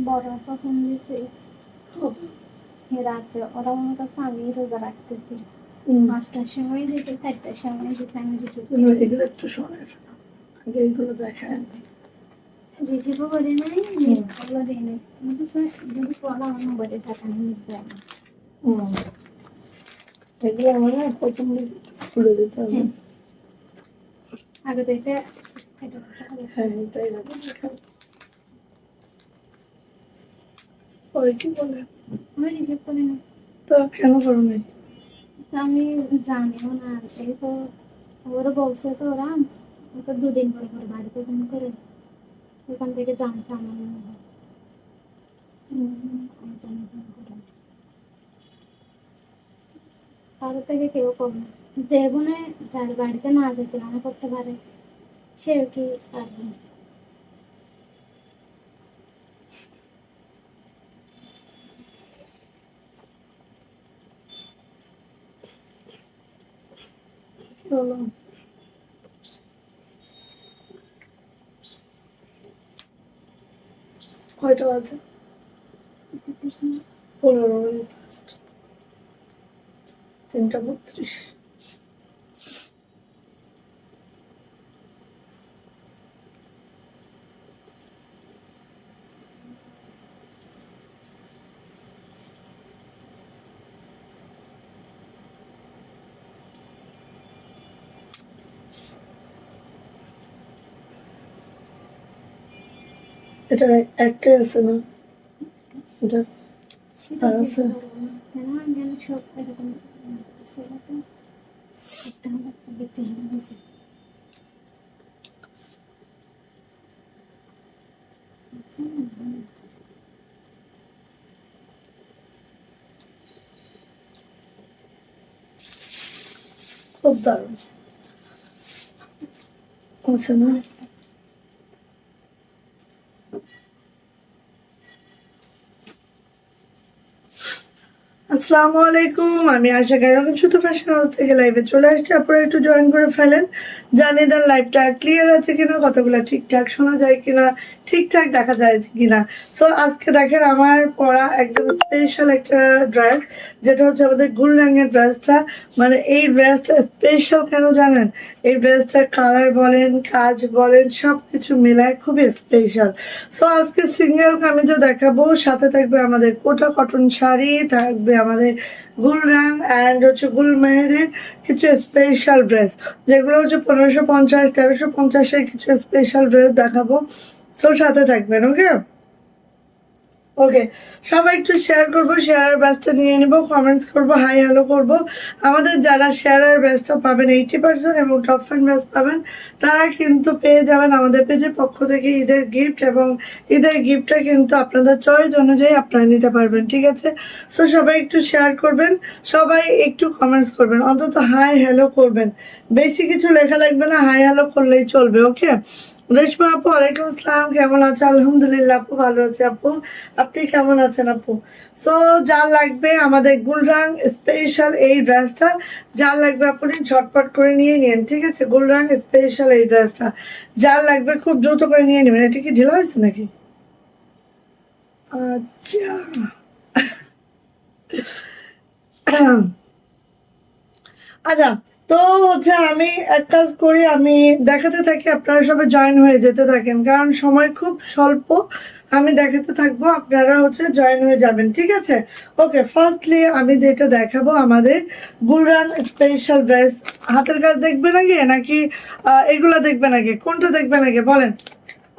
বড় কখন দিছে রাত্রে ওরা মনে করছে আমি রোজা রাখতেছি 5টার সময় দিতে 4টার সময় দিতে আমি এগুলো একটু শোনায় আগে এগুলো দেখায় রিসিভও করি নাই ওগুলো দিই নাই যদি পড়া আমার মোবাইলে টাকা নিয়ে মিস দেয় না এগুলো আমার প্রথম তুলে দিতে হবে আগে তো এটা হ্যাঁ এটাই হবে পরে কি বলে আমি রিসিভ করি না তো কেন করো নাই আমি জানিও না এই তো ওরা বলছে তো ওরা তো 2 দিন পরে পরে বাড়িতে ফোন করে ওখান থেকে জানছে আমার মনে হয় আমি জানি ফোন করে কারো থেকে কেউ করবে যে বোনে যার বাড়িতে না যেতে মনে করতে পারে সেও কি পারবে হলো কয়টা বাজে 15 মিনিট ফার্স্ট 3:32 এটা একটাই আছে না এটা আর আছে কেন কেন সব এরকম সেটা তো একটা হলো একটা বিক্রি হয়ে গেছে খুব দারুণ আছে না আসসালামু আলাইকুম আমি আশা করি এখন শুধু ফ্যাশন হাউস থেকে লাইভে চলে আসছি আপনারা একটু জয়েন করে ফেলেন জানিয়ে দেন লাইভটা ক্লিয়ার আছে কিনা কতগুলো ঠিকঠাক শোনা যায় কিনা ঠিকঠাক দেখা যায় কিনা সো আজকে দেখেন আমার পরা একদম স্পেশাল একটা ড্রেস যেটা হচ্ছে আমাদের গুল রঙের ড্রেসটা মানে এই ড্রেসটা স্পেশাল কেন জানেন এই ড্রেসটার কালার বলেন কাজ বলেন সব কিছু মিলায় খুবই স্পেশাল সো আজকে সিঙ্গেল কামিজও দেখাবো সাথে থাকবে আমাদের কোটা কটন শাড়ি থাকবে আমাদের গুল রং অ্যান্ড হচ্ছে গুল মেহেরের কিছু স্পেশাল ড্রেস যেগুলো হচ্ছে 1550 1350-এর কিছু স্পেশাল ড্রেস দেখাবো সো সাথে থাকবেন ওকে ওকে সবাই একটু শেয়ার করবো শেয়ার ব্যাচটা নিয়ে নিবো কমেন্টস করবো হাই হ্যালো করবো আমাদের যারা শেয়ার ব্যাচটা পাবেন 80% এবং টপ ফ্যান ব্যাচ পাবেন তারা কিন্তু পেয়ে যাবেন আমাদের পেজের পক্ষ থেকে ঈদের গিফট এবং ঈদের গিফটটা কিন্তু আপনাদের চয়েস অনুযায়ী আপনারা নিতে পারবেন ঠিক আছে সো সবাই একটু শেয়ার করবেন সবাই একটু কমেন্টস করবেন অন্তত হাই হ্যালো করবেন বেশি কিছু লেখা লাগবে না হাই হ্যালো করলেই চলবে ওকে রেশমা আপু ওয়ালাইকুম আসসালাম কেমন আছো আলহামদুলিল্লাহ আপু ভালো আছি আপু আপনি কেমন আছেন আপু সো যা লাগবে আমাদের গুলরাং স্পেশাল এই ড্রেসটা যা লাগবে আপনি ঝটপট করে নিয়ে নিন ঠিক আছে গুলরাং স্পেশাল এই ড্রেসটা যা লাগবে খুব দ্রুত করে নিয়ে নেবেন এটা কি ঢিলা হয়েছে নাকি আচ্ছা আচ্ছা তো হচ্ছে আমি এক কাজ করি আমি দেখাতে থাকি আপনারা সবাই জয়েন হয়ে যেতে থাকেন কারণ সময় খুব স্বল্প আমি দেখাতে থাকবো আপনারা হচ্ছে জয়েন হয়ে যাবেন ঠিক আছে ওকে ফার্স্টলি আমি যেটা দেখাবো আমাদের গুলরান স্পেশাল ড্রেস হাতের কাজ দেখবেন আগে নাকি এগুলো দেখবেন আগে কোনটা দেখবেন আগে বলেন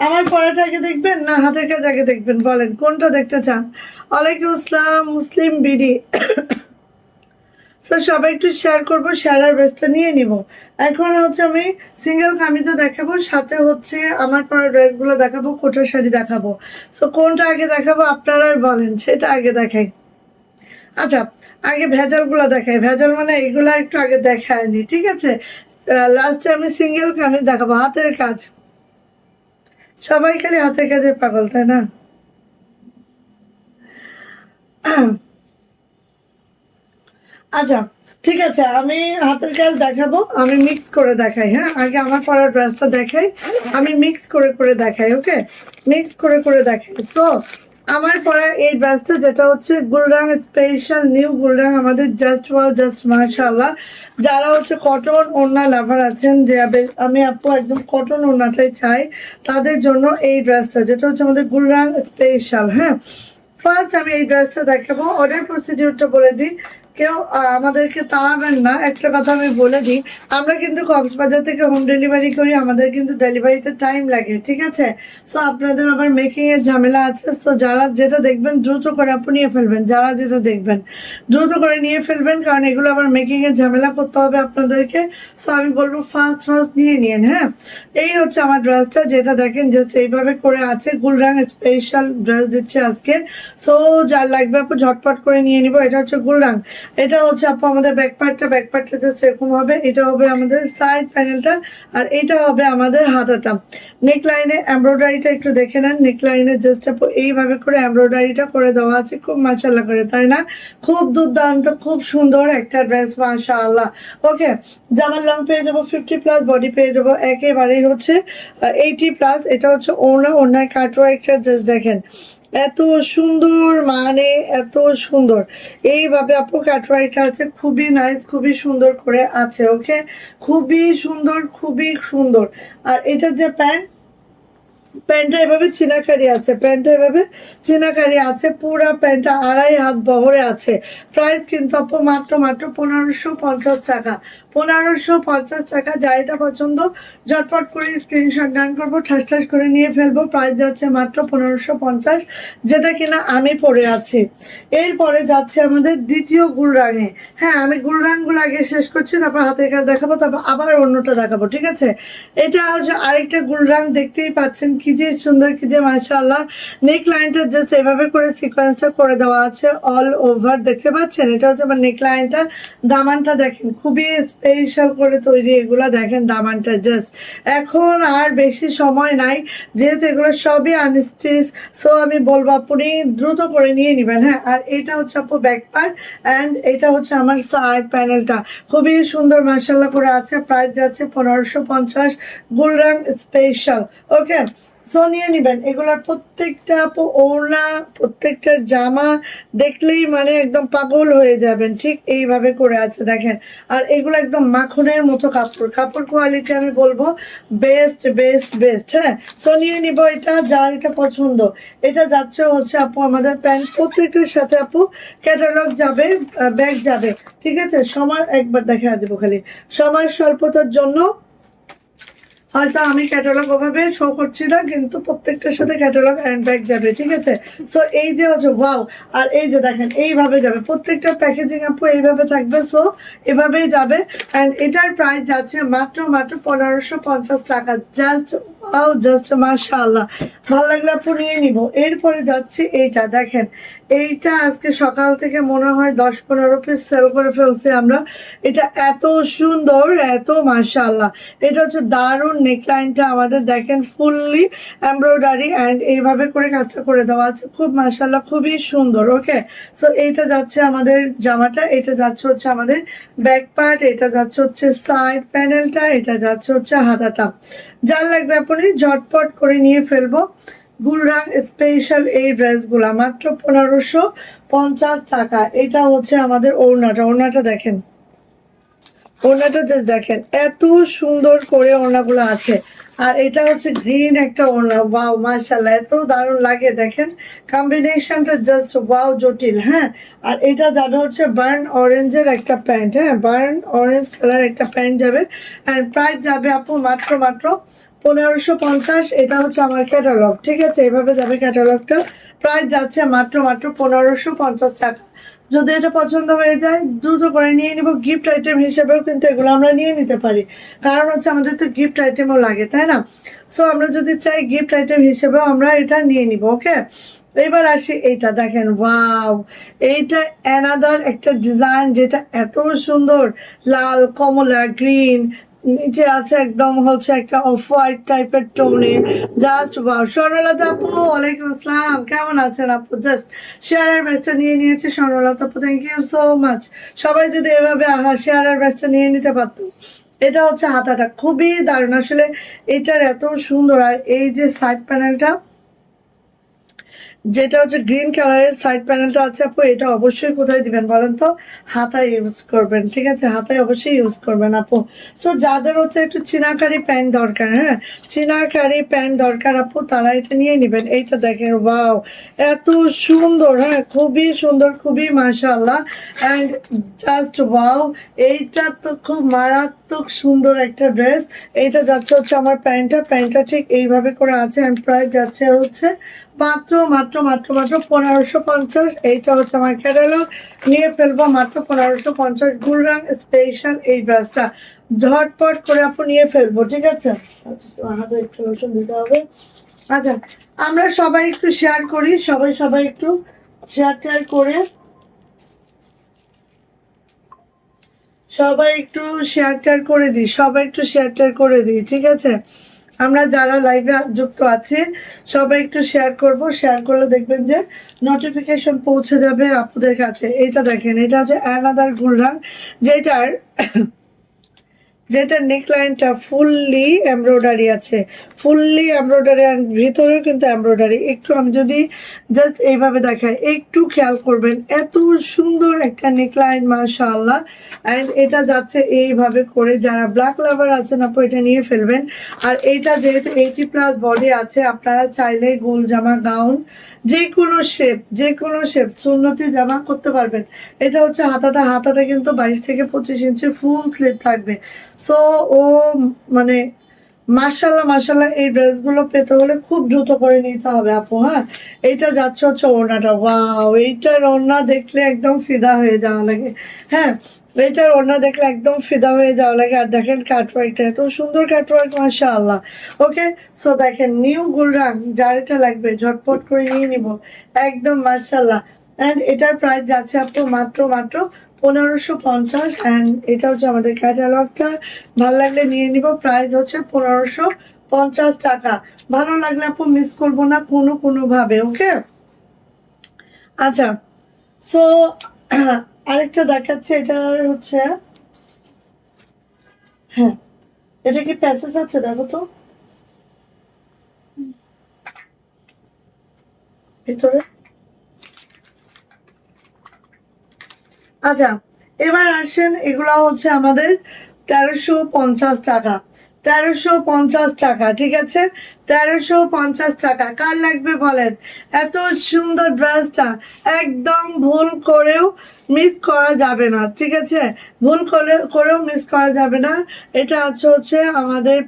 আমার পড়াটা আগে দেখবেন না হাতের কাজ আগে দেখবেন বলেন কোনটা দেখতে চান ওয়ালাইকুম আসসালাম মুসলিম বিডি সো সবাই একটু শেয়ার করবো শেয়ার আর বেস্টটা নিয়ে নিব এখন হচ্ছে আমি সিঙ্গেল কামিজও দেখাবো সাথে হচ্ছে আমার পরা ড্রেসগুলো দেখাবো কোটা শাড়ি দেখাবো সো কোনটা আগে দেখাবো আপনারা বলেন সেটা আগে দেখাই আচ্ছা আগে ভেজালগুলো দেখাই ভেজাল মানে এগুলা একটু আগে দেখায়নি ঠিক আছে লাস্টে আমি সিঙ্গেল কামিজ দেখাবো হাতের কাজ সবাই খালি হাতের কাজের পাগল তাই না আচ্ছা ঠিক আছে আমি হাতের কাজ দেখাবো আমি মিক্স করে দেখাই হ্যাঁ আগে আমার পরা ড্রেসটা দেখাই আমি মিক্স করে করে দেখাই ওকে মিক্স করে করে দেখাই সো আমার পরা এই ড্রেসটা যেটা হচ্ছে গুলরাং স্পেশাল নিউ গুলরাং, আমাদের জাস্ট ওয়াও জাস্ট মাশাআল্লাহ। যারা হচ্ছে কটন ওড়না লাভার আছেন, যে আমি আপু একদম কটন ওড়নাটাই চাই, তাদের জন্য এই ড্রেসটা যেটা হচ্ছে আমাদের গুলরাং স্পেশাল। হ্যাঁ, ফার্স্ট আমি এই ড্রেসটা দেখাবো। অর্ডার প্রসিডিউরটা বলে দিই, কেউ আমাদেরকে তাড়াবেন না। একটা কথা আমি বলে দিই, আমরা কিন্তু কক্সবাজার থেকে হোম ডেলিভারি করি, আমাদের কিন্তু ডেলিভারিতে টাইম লাগে, ঠিক আছে? সো আপনাদের আবার মেকিং এর ঝামেলা আছে। সো যারা যেটা দেখবেন দ্রুত করে আপনি নিয়ে ফেলবেন, যারা যেটা দেখবেন দ্রুত করে নিয়ে ফেলবেন, কারণ এগুলো আবার মেকিং এর ঝামেলা করতে হবে আপনাদেরকে। সো আমি বলবো ফার্স্ট ফার্স্ট নিয়ে নিন। হ্যাঁ, এই হচ্ছে আমার ড্রেসটা, যেটা দেখেন জাস্ট এইভাবে করে আছে। গুলরাং স্পেশাল ড্রেস দিচ্ছে আজকে। সো যার লাগবে আপু ঝটপট করে নিয়ে নিব। এটা হচ্ছে গুলরাং। এটা হচ্ছে আপু আমাদের ব্যাকপার্টটা জাস্ট এরকম হবে। এটা হবে আমাদের সাইড প্যানেলটা, আর এটা হবে আমাদের হাতাটা। নেক লাইনে এমব্রয়ডারিটা একটু দেখে নেন। নেক লাইনে জাস্ট আপু এইভাবে করে এমব্রয়ডারিটা করে দেওয়া আছে, খুব মাশাআল্লাহ করে, তাই না? খুব দুর্দান্ত, খুব সুন্দর একটা ড্রেস মাশাআল্লাহ। ওকে, জামার লং পেয়ে যাবো 50+, বডি পেয়ে যাবো একেবারেই হচ্ছে 80+। এটা হচ্ছে ওড়নার কাটওয়ার্কটা জাস্ট দেখেন, এত সুন্দর, মানে এত সুন্দর। এইভাবে আপু কাটওয়ার্কটা আছে, খুবই নাইস, খুবই সুন্দর করে আছে। ওকে, খুবই সুন্দর, খুবই সুন্দর। আর এটা যে প্যান্টটা এভাবে চিনাকারি আছে, পুরা প্যান্টটা 2.5 হাত বহরে আছে। প্রাইস কিন্তু আপু মাত্র 1550 টাকা, 1550 টাকা। যা এটা পছন্দ ঝটপট করে স্ক্রিনশট ডান করবো, ঠাস ঠাস করে নিয়ে ফেলবো। প্রাইস যাচ্ছে মাত্র 1550, যেটা কিনা আমি পরে আছি। এরপরে যাচ্ছে আমাদের দ্বিতীয় গুলরাঙে। হ্যাঁ, আমি গুলরাংগুলো আগে শেষ করছি, তারপর হাতের কাজ দেখাবো, তারপর আবার অন্যটা দেখাবো, ঠিক আছে? এটা হচ্ছে আরেকটা গুলরাং, দেখতেই পাচ্ছেন কি যে সুন্দর, কি যে মাশাআল্লাহ। নেক লাইনটা জাস্ট এভাবে করে সিকোয়েন্সটা করে দেওয়া আছে অল ওভার, দেখতে পাচ্ছেন? এটা হচ্ছে আমার নেক লাইনটা। দামানটা দেখেন, খুবই স্পেশাল করে তৈরি এগুলা, দেখেন দামানটা জাস্ট। এখন আর বেশি সময় নাই, যেহেতু এগুলো সবই আনস্টিচ। সো আমি বলবো আপনি দ্রুত করে নিয়ে নেবেন। হ্যাঁ, আর এটা হচ্ছে আপু ব্যাক পার্ট, অ্যান্ড এটা হচ্ছে আমার সাইড প্যানেলটা, খুবই সুন্দর মাশাআল্লাহ করে আছে। প্রাইস যাচ্ছে 1550, গুলরাং স্পেশাল। ওকে, সো নিয়ে নিবেন। এগুলার প্রত্যেকটা আপু ওড়না, প্রত্যেকটা জামা দেখলেই মানে একদম পাগল হয়ে যাবেন, ঠিক এইভাবে করে আছে দেখেন। আর এগুলো একদম মাখনের মতো কাপড় কোয়ালিটি আমি বলবো বেস্ট বেস্ট বেস্ট। হ্যাঁ, সো নিয়ে নিব এটা, যার এটা পছন্দ। এটা যাচ্ছে হচ্ছে আপু আমাদের প্যান্ট, প্রত্যেকটার সাথে আপু ক্যাটালগ যাবে, ব্যাগ যাবে, ঠিক আছে? সময় একবার দেখা দেবো, খালি সময় স্বল্পতার জন্য হয়তো আমি ক্যাটালগ ওভাবে শো করছি না, কিন্তু প্রত্যেকটার সাথে ক্যাটালগ অ্যান্ড ব্যাগ যাবে, ঠিক আছে? সো এই যে হচ্ছে ওয়াও, আর এই যে দেখেন এইভাবে যাবে, প্রত্যেকটা প্যাকেজিং আপু এইভাবে থাকবে। সো এভাবেই যাবে, অ্যান্ড এটার প্রাইস যাচ্ছে মাত্র 1550 টাকা। জাস্ট ওয়াও, জাস্ট মাশাআল্লাহ। ভালো লাগলে আপু নিয়ে নিব। এরপরে যাচ্ছে এইটা দেখেন, এইটা আজকে সকাল থেকে মনে হয় 10-15 পিস সেল করে ফেলছে আমরা। এটা এত সুন্দর, এত মাশাআল্লাহ। এটা হচ্ছে দারুণ। নেকলাইনটা আমাদের দেখেন ফুললি এমব্রয়ডারি, অ্যান্ড এইভাবে করে কাজটা করে দেওয়া আছে, খুব মাশাআল্লাহ, খুবই সুন্দর। ওকে, সো এইটা যাচ্ছে আমাদের জামাটা, এটা যাচ্ছে হচ্ছে আমাদের ব্যাক পার্ট, এটা যাচ্ছে হচ্ছে সাইড প্যানেলটা, এটা যাচ্ছে হচ্ছে হাতাটা। যার লাগবে আপনি ঝটপট করে নিয়ে ফেলবো। গুলরাং স্পেশাল এই ড্রেসগুলা মাত্র 1550 টাকা। এটা হচ্ছে আমাদের ওড়নাটা দেখেন, ওড়নাটা জাস্ট দেখেন, এত সুন্দর করে ওড়নাগুলো আছে। আর এটা হচ্ছে গ্রিন একটা ওড়না, ওয়াও মাশাআল্লাহ, এত দারুণ লাগে দেখেন, কম্বিনেশনটা জাস্ট ওয়াও, জটিল। হ্যাঁ, আর এটা যাবে হচ্ছে বার্ন অরেঞ্জের একটা প্যান্ট। হ্যাঁ, বার্ন অরেঞ্জ কালার একটা প্যান্ট যাবে, অ্যান্ড প্রাইস যাবে আপু মাত্র 1550। এটা হচ্ছে আমার ক্যাটালগ, ঠিক আছে? এভাবে যাবে ক্যাটালগটা। প্রাইস যাচ্ছে মাত্র 1550 টাকা। যদি এটা পছন্দ হয়ে যায় দ্রুত করে নিয়ে নিব। গিফট আইটেম হিসেবেও কিন্তু এগুলো আমরা নিয়ে নিতে পারি, কারণ হচ্ছে আমাদের তো গিফট আইটেমও লাগে, তাই না? সো আমরা যদি চাই গিফট আইটেম হিসেবেও আমরা এটা নিয়ে নিব। ওকে, এবার আসি, এইটা দেখেন, ওয়াও, এইটা অ্যানাদার একটা ডিজাইন, যেটা এত সুন্দর, লাল, কমলা, গ্রিন, নিচে আছে একদম হচ্ছে একটা অফ হোয়াইট টাইপের টোনে, জাস্ট ওয়াও। স্বর্ণলতা আপু, ওয়ালাইকুম আসসালাম, কেমন আছেন আপু? জাস্ট শেয়ারের ব্যাচটা নিয়ে নিয়েছে স্বর্ণলতা আপু, থ্যাংক ইউ সো মাচ। সবাই যদি এভাবে শেয়ারের ব্যাচটা নিয়ে নিতে পারতো। এটা হচ্ছে হাতাটা, খুবই দারুণ আসলে, এটার এত সুন্দর। আর এই যে সাইড প্যানেলটা, যেটা হচ্ছে গ্রিন কালারের সাইড প্যানেলটা আছে আপু, এটা অবশ্যই কোথায় দিবেন বলেন তো? হাতায় ইউজ করবেন, ঠিক আছে? হাতায় অবশ্যই ইউজ করবেন আপু। সো যাদের হচ্ছে একটু চিনাকারি প্যান্ট দরকার, হ্যাঁ চিনাকারি প্যান্ট দরকার আপু, তারা এটা নিয়ে নেবেন। এইটা দেখেন, ওয়াও এত সুন্দর, হ্যাঁ খুবই সুন্দর, খুবই মাশাআল্লাহ। অ্যান্ড জাস্ট ওয়াও, এইটা তো খুব মারাত্মক সুন্দর একটা ড্রেস। এইটা যাচ্ছে হচ্ছে আমার প্যান্টটা ঠিক এইভাবে করে আছে। অ্যান্ড প্রাইস যাচ্ছে হচ্ছে মাত্র মাত্র মাত্র মাত্র 1550। এইটা হচ্ছে আমার ক্যাটালগ, নিয়ে ফেলবো মাত্র 1550। গুলরাং স্পেশাল এই ড্রেসটা ঝটপট করে আপু নিয়ে ফেলবো, ঠিক আছে? আচ্ছা, হাতে একটু লোশন দিতে হবে। আচ্ছা, আমরা সবাই একটু শেয়ার করি, সবাই সবাই একটু শেয়ার টেয়ার করে, সবাই একটু শেয়ার টেয়ার করে দিই, সবাই একটু শেয়ার টেয়ার করে দিই, ঠিক আছে? আমরা যারা লাইভে যুক্ত আছি সবাই একটু শেয়ার করব, শেয়ার করলে দেখবেন যে নোটিফিকেশন পৌঁছে যাবে আপনাদের কাছে। এটা দেখেন, এটা হচ্ছে অ্যানাদার গুলরাং, যেটার যেটা নেকলাইনটা ফুললি এমব্রয়ডারি আছে, ফুললি এমব্রয়ডারি, আর ভিতরেও কিন্তু এমব্রয়ডারি। একটু আমি যদি জাস্ট এইভাবে দেখাই, একটু খেয়াল করবেন, এত সুন্দর একটা নেকলাইন মাশাআল্লাহ। অ্যান্ড এটা যাচ্ছে এইভাবে করে, যারা ব্ল্যাক লাভার আছেন আপু এটা নিয়ে ফেলবেন। আর এইটা যেহেতু 80+ বডি আছে, আপনারা চাইলে গোল জামা, গাউন, যে কোনো শেপ সুন্নতি জামা করতে পারবেন। এটা হচ্ছে হাতাটা কিন্তু 22 থেকে 25 ইঞ্চি ফুল স্লিভ থাকবে। সো ও মানে মার্শাল্লাহ মার্শাল্লাহ, এই ড্রেসগুলো পেতে হলে খুব দ্রুত করে নিতে হবে আপু। হ্যাঁ, এইটা যাচ্ছে হচ্ছে ওড়নাটা, ওয়াও এইটার ওড়না দেখলে একদম ফিদা হয়ে যাওয়া লাগে। হ্যাঁ, এইটার ওড়না দেখলে একদম ফিদা হয়ে যাওয়া লাগে। আর দেখেন কাটওয়ার্কটা, এত সুন্দর কাটওয়ার্ক মাশাআল্লাহ। ওকে, সো দেখেন নিউ গুলরাং, যার এটা লাগবে ঝটপট করে নিয়ে নিব একদম মাশাআল্লাহ। অ্যান্ড এটার প্রাইস যাচ্ছে আপু মাত্র মাত্র 1550। অ্যান্ড এটা হচ্ছে আমাদের ক্যাটালগটা, ভালো লাগলে নিয়ে নিব। প্রাইস হচ্ছে 1550 টাকা। ভালো লাগলে আপু মিস করবো না কোনোভাবে। ওকে, আচ্ছা, সো আরেকটা দেখাচ্ছে, এটা হচ্ছে, হ্যাঁ এটা কি প্যাসেজ আছে দেখো তো ভিতরে। আচ্ছা, এবার আসেন, এগুলা হচ্ছে আমাদের 1350 টাকা, 1350 টাকা, ঠিক আছে? 1350 টাকা। কার লাগবে বলেন? এত সুন্দর ড্রেসটা একদম ভুল করেও মিস করা যাবে না, ঠিক আছে? ভুল করেও মিস করা যাবে না। এটা আছে হচ্ছে আমাদের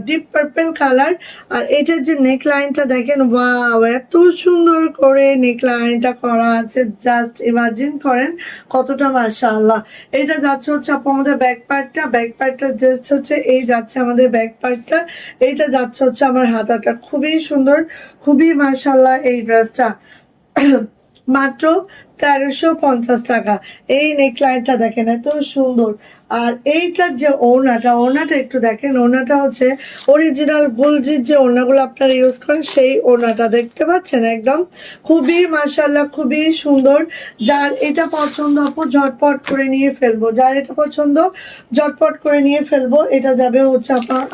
ডিপ পার্পল কালার। আর এটার যে নেক লাইনটা দেখেন, ওয়াও এত সুন্দর করে নেক লাইনটা করা আছে, জাস্ট ইমাজিন করেন কতটা মাশাআল্লাহ। এটা যাচ্ছে হচ্ছে আপু আমাদের ব্যাক পার্টটা জাস্ট হচ্ছে এই যাচ্ছে আমাদের ব্যাক পার্টটা। এইটা যাচ্ছে হচ্ছে আমার হাতাটা, খুবই সুন্দর, খুবই মাশাআল্লাহ এই ড্রেসটা। মাত্র 1350 টাকা। এই নেকলাইনটা দেখেন এত সুন্দর। আর এইটার যে ওড়নাটা একটু দেখেন, ওড়নাটা হচ্ছে অরিজিনাল গুলজির যে ওড়নাগুলো আপনারা ইউজ করেন, সেই ওড়নাটা দেখতে পাচ্ছেন একদম, খুবই মাশাআল্লাহ, খুবই সুন্দর। যার এটা পছন্দ আপু ঝটপট করে নিয়ে ফেলবো, যার এটা পছন্দ ঝটপট করে নিয়ে ফেলবো। এটা যাবে হচ্ছে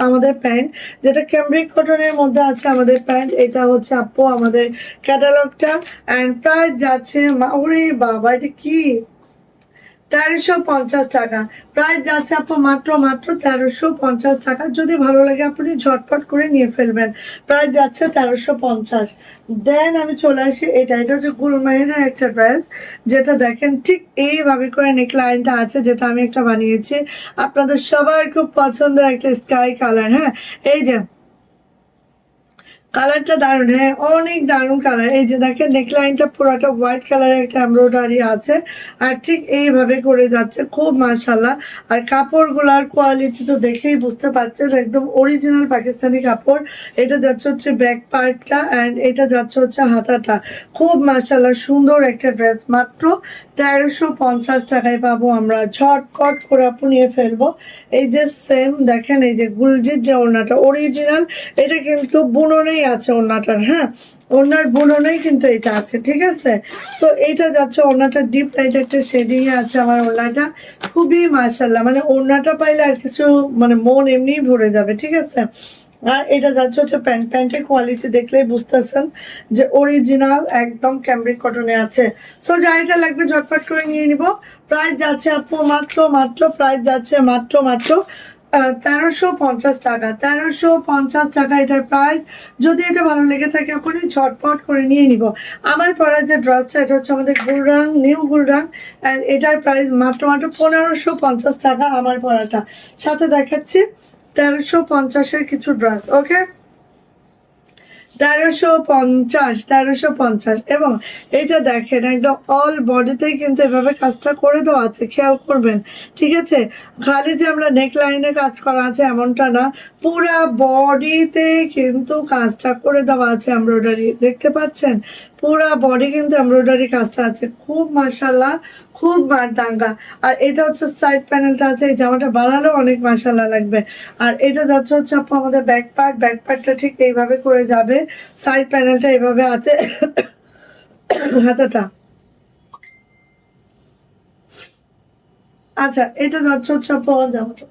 আমাদের প্যান্ট, যেটা ক্যামব্রিক কটনের মধ্যে আছে আমাদের প্যান্ট। এটা হচ্ছে আপু আমাদের ক্যাটালগটা। অ্যান্ড প্রাইস যাচ্ছে ওরে বাবা, এটা কি 1350 টাকা। প্রাইস যাচ্ছে আপু মাত্র মাত্র 1350 টাকা। যদি ভালো লাগে আপনি ঝটপট করে নিয়ে ফেলবেন। প্রাইস যাচ্ছে 1350। দেন আমি চলে আসি, এটা হচ্ছে গুলমাহিনের একটা ড্রেস, যেটা দেখেন ঠিক এইভাবে করে নেক লাইনটা আছে, যেটা আমি একটা বানিয়েছি আপনাদের সবার খুব পছন্দের একটা স্কাই কালার। হ্যাঁ, এই যে কালারটা দারুণ, হ্যাঁ অনেক দারুণ কালার। এই যে দেখেন নেকলাইনটা পুরোটা হোয়াইট কালারের একটা এমব্রয়ডারি আছে, আর ঠিক এইভাবে করে যাচ্ছে, খুব মাশাআল্লাহ। আর কাপড়গুলার কোয়ালিটি তো দেখেই বুঝতে পারছেন, একদম অরিজিনাল পাকিস্তানি কাপড়। এটা যাচ্ছে হচ্ছে ব্যাক পার্টটা, অ্যান্ড এটা যাচ্ছে হচ্ছে হাতাটা। খুব মাশাআল্লাহ সুন্দর একটা ড্রেস, মাত্র 1350 টাকায় পাবো আমরা। ঝটপট করে আপনি নিয়ে ফেলবো। এই যে সেম দেখেন, এই যে গুলজির যে ওড়নাটা অরিজিনাল, এটা কিন্তু বুননেই আছে ওড়নাটার। হ্যাঁ, ওড়নার বুননেই কিন্তু এটা আছে, ঠিক আছে? সো এইটা যাচ্ছে ওড়নাটা ডিপ লাইট একটা শেডিং এ আছে আমার ওড়নাটা, খুবই মাশাআল্লাহ। মানে ওড়নাটা পাইলে আর কিছু মানে মন এমনিই ভরে যাবে, ঠিক আছে? আর এটা যাচ্ছে হচ্ছে প্যান্ট, প্যান্টের কোয়ালিটি দেখলেই বুঝতেছেন যে অরিজিনাল একদম ক্যামব্রিক কটনে আছে। সো যা এটা লাগবে ঝটপট করে নিয়ে নিব। প্রাইস যাচ্ছে আপু মাত্র প্রাইস যাচ্ছে মাত্র 1350 টাকা। 1350 টাকা এটার প্রাইস। যদি এটা ভালো লেগে থাকে আপনি ঝটপট করে নিয়ে নিব। আমার পরা যে ড্রেসটা এটা হচ্ছে আমাদের গুলরাং, নিউ গুলরাং, অ্যান্ড এটার প্রাইস মাত্র 1550 টাকা আমার পরাটা। সাথে দেখাচ্ছি 1350-এর কিছু ড্রেস। ওকে, 1350 এবং এইটা দেখেন একদম অল বডিতেই কিন্তু এভাবে কাজটা করে দেওয়া আছে, খেয়াল করবেন। ঠিক আছে, খালি যে আমরা নেক লাইনে কাজ করা আছে এমনটা না, পুরা বডিতে কিন্তু কাজটা করে দেওয়া আছে এমব্রয়ডারি, দেখতে পাচ্ছেন পুরা বডি কিন্তু এমব্রয়ডারি কাজটা আছে, খুব মাশাল্লাহ, খুব মারদাঙ্গা। আর এটা হচ্ছে সাইড প্যানেলটা আছে, এই জামাটা বানালেও অনেক মাশাল্লাহ লাগবে। আর এটা যাচ্ছে হচ্ছে আপু আমাদের ব্যাক পার্ট, ব্যাক পার্টটা ঠিক এইভাবে করে যাবে, সাইড প্যানেলটা এইভাবে আছে হাতাটা। আচ্ছা, এটা যাচ্ছে হচ্ছে আপু আমার জামাটা।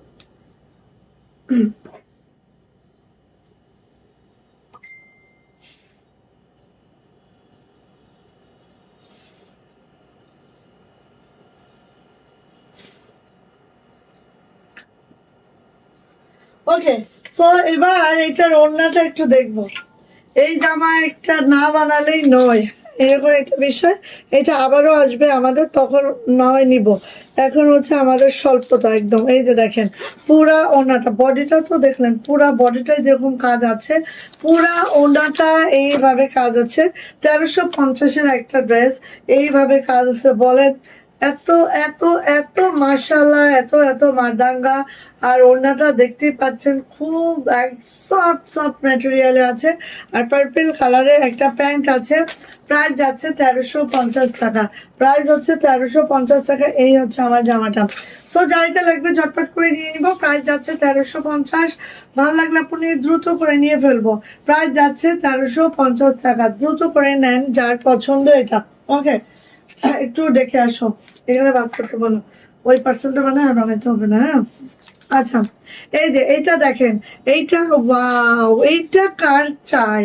ওকে, সো এবার এটার ওড়নাটা একটু দেখবো। এই জামা একটা না বানালেই নয়, এরকম একটা বিষয়। এটা আবারও আসবে আমাদের, তখন নয় নিব। এখন হচ্ছে আমাদের স্বল্পতা একদম। এই যে দেখেন পুরা ওড়নাটা, বডিটা তো দেখলেন পুরা বডিটায় যেরকম কাজ আছে, পুরা ওড়নাটা এইভাবে কাজ আছে। 1350-এর একটা ড্রেস এইভাবে কাজ আছে, বলেন এত এত এত মাশাআল্লাহ, এত মারদাঙ্গা। আর ওড়নাটা দেখতেই পাচ্ছেন খুব সফট সফট ম্যাটেরিয়ালে আছে। আর পার্পল কালারের একটা প্যান্ট আছে। প্রাইস যাচ্ছে 1350 টাকা। প্রাইস হচ্ছে 1350 টাকা। এই হচ্ছে আমার জামাটা। সো যাইতে লাগবে ঝটপট করে নিয়ে নিব। প্রাইস যাচ্ছে 1350। ভালো লাগলে আপনি দ্রুত করে নিয়ে ফেলবো। প্রাইস যাচ্ছে 1350 টাকা। দ্রুত করে নেন যার পছন্দ এটা। ওকে, একটু দেখে আসো, এখানে বাস করতে বলো, ওই পার্সেলটা বানায় আর বানাইতে হবে না। হ্যাঁ, আচ্ছা, এই যে এইটা দেখেন, এইটা ওয়াও, এইটা কার চাই?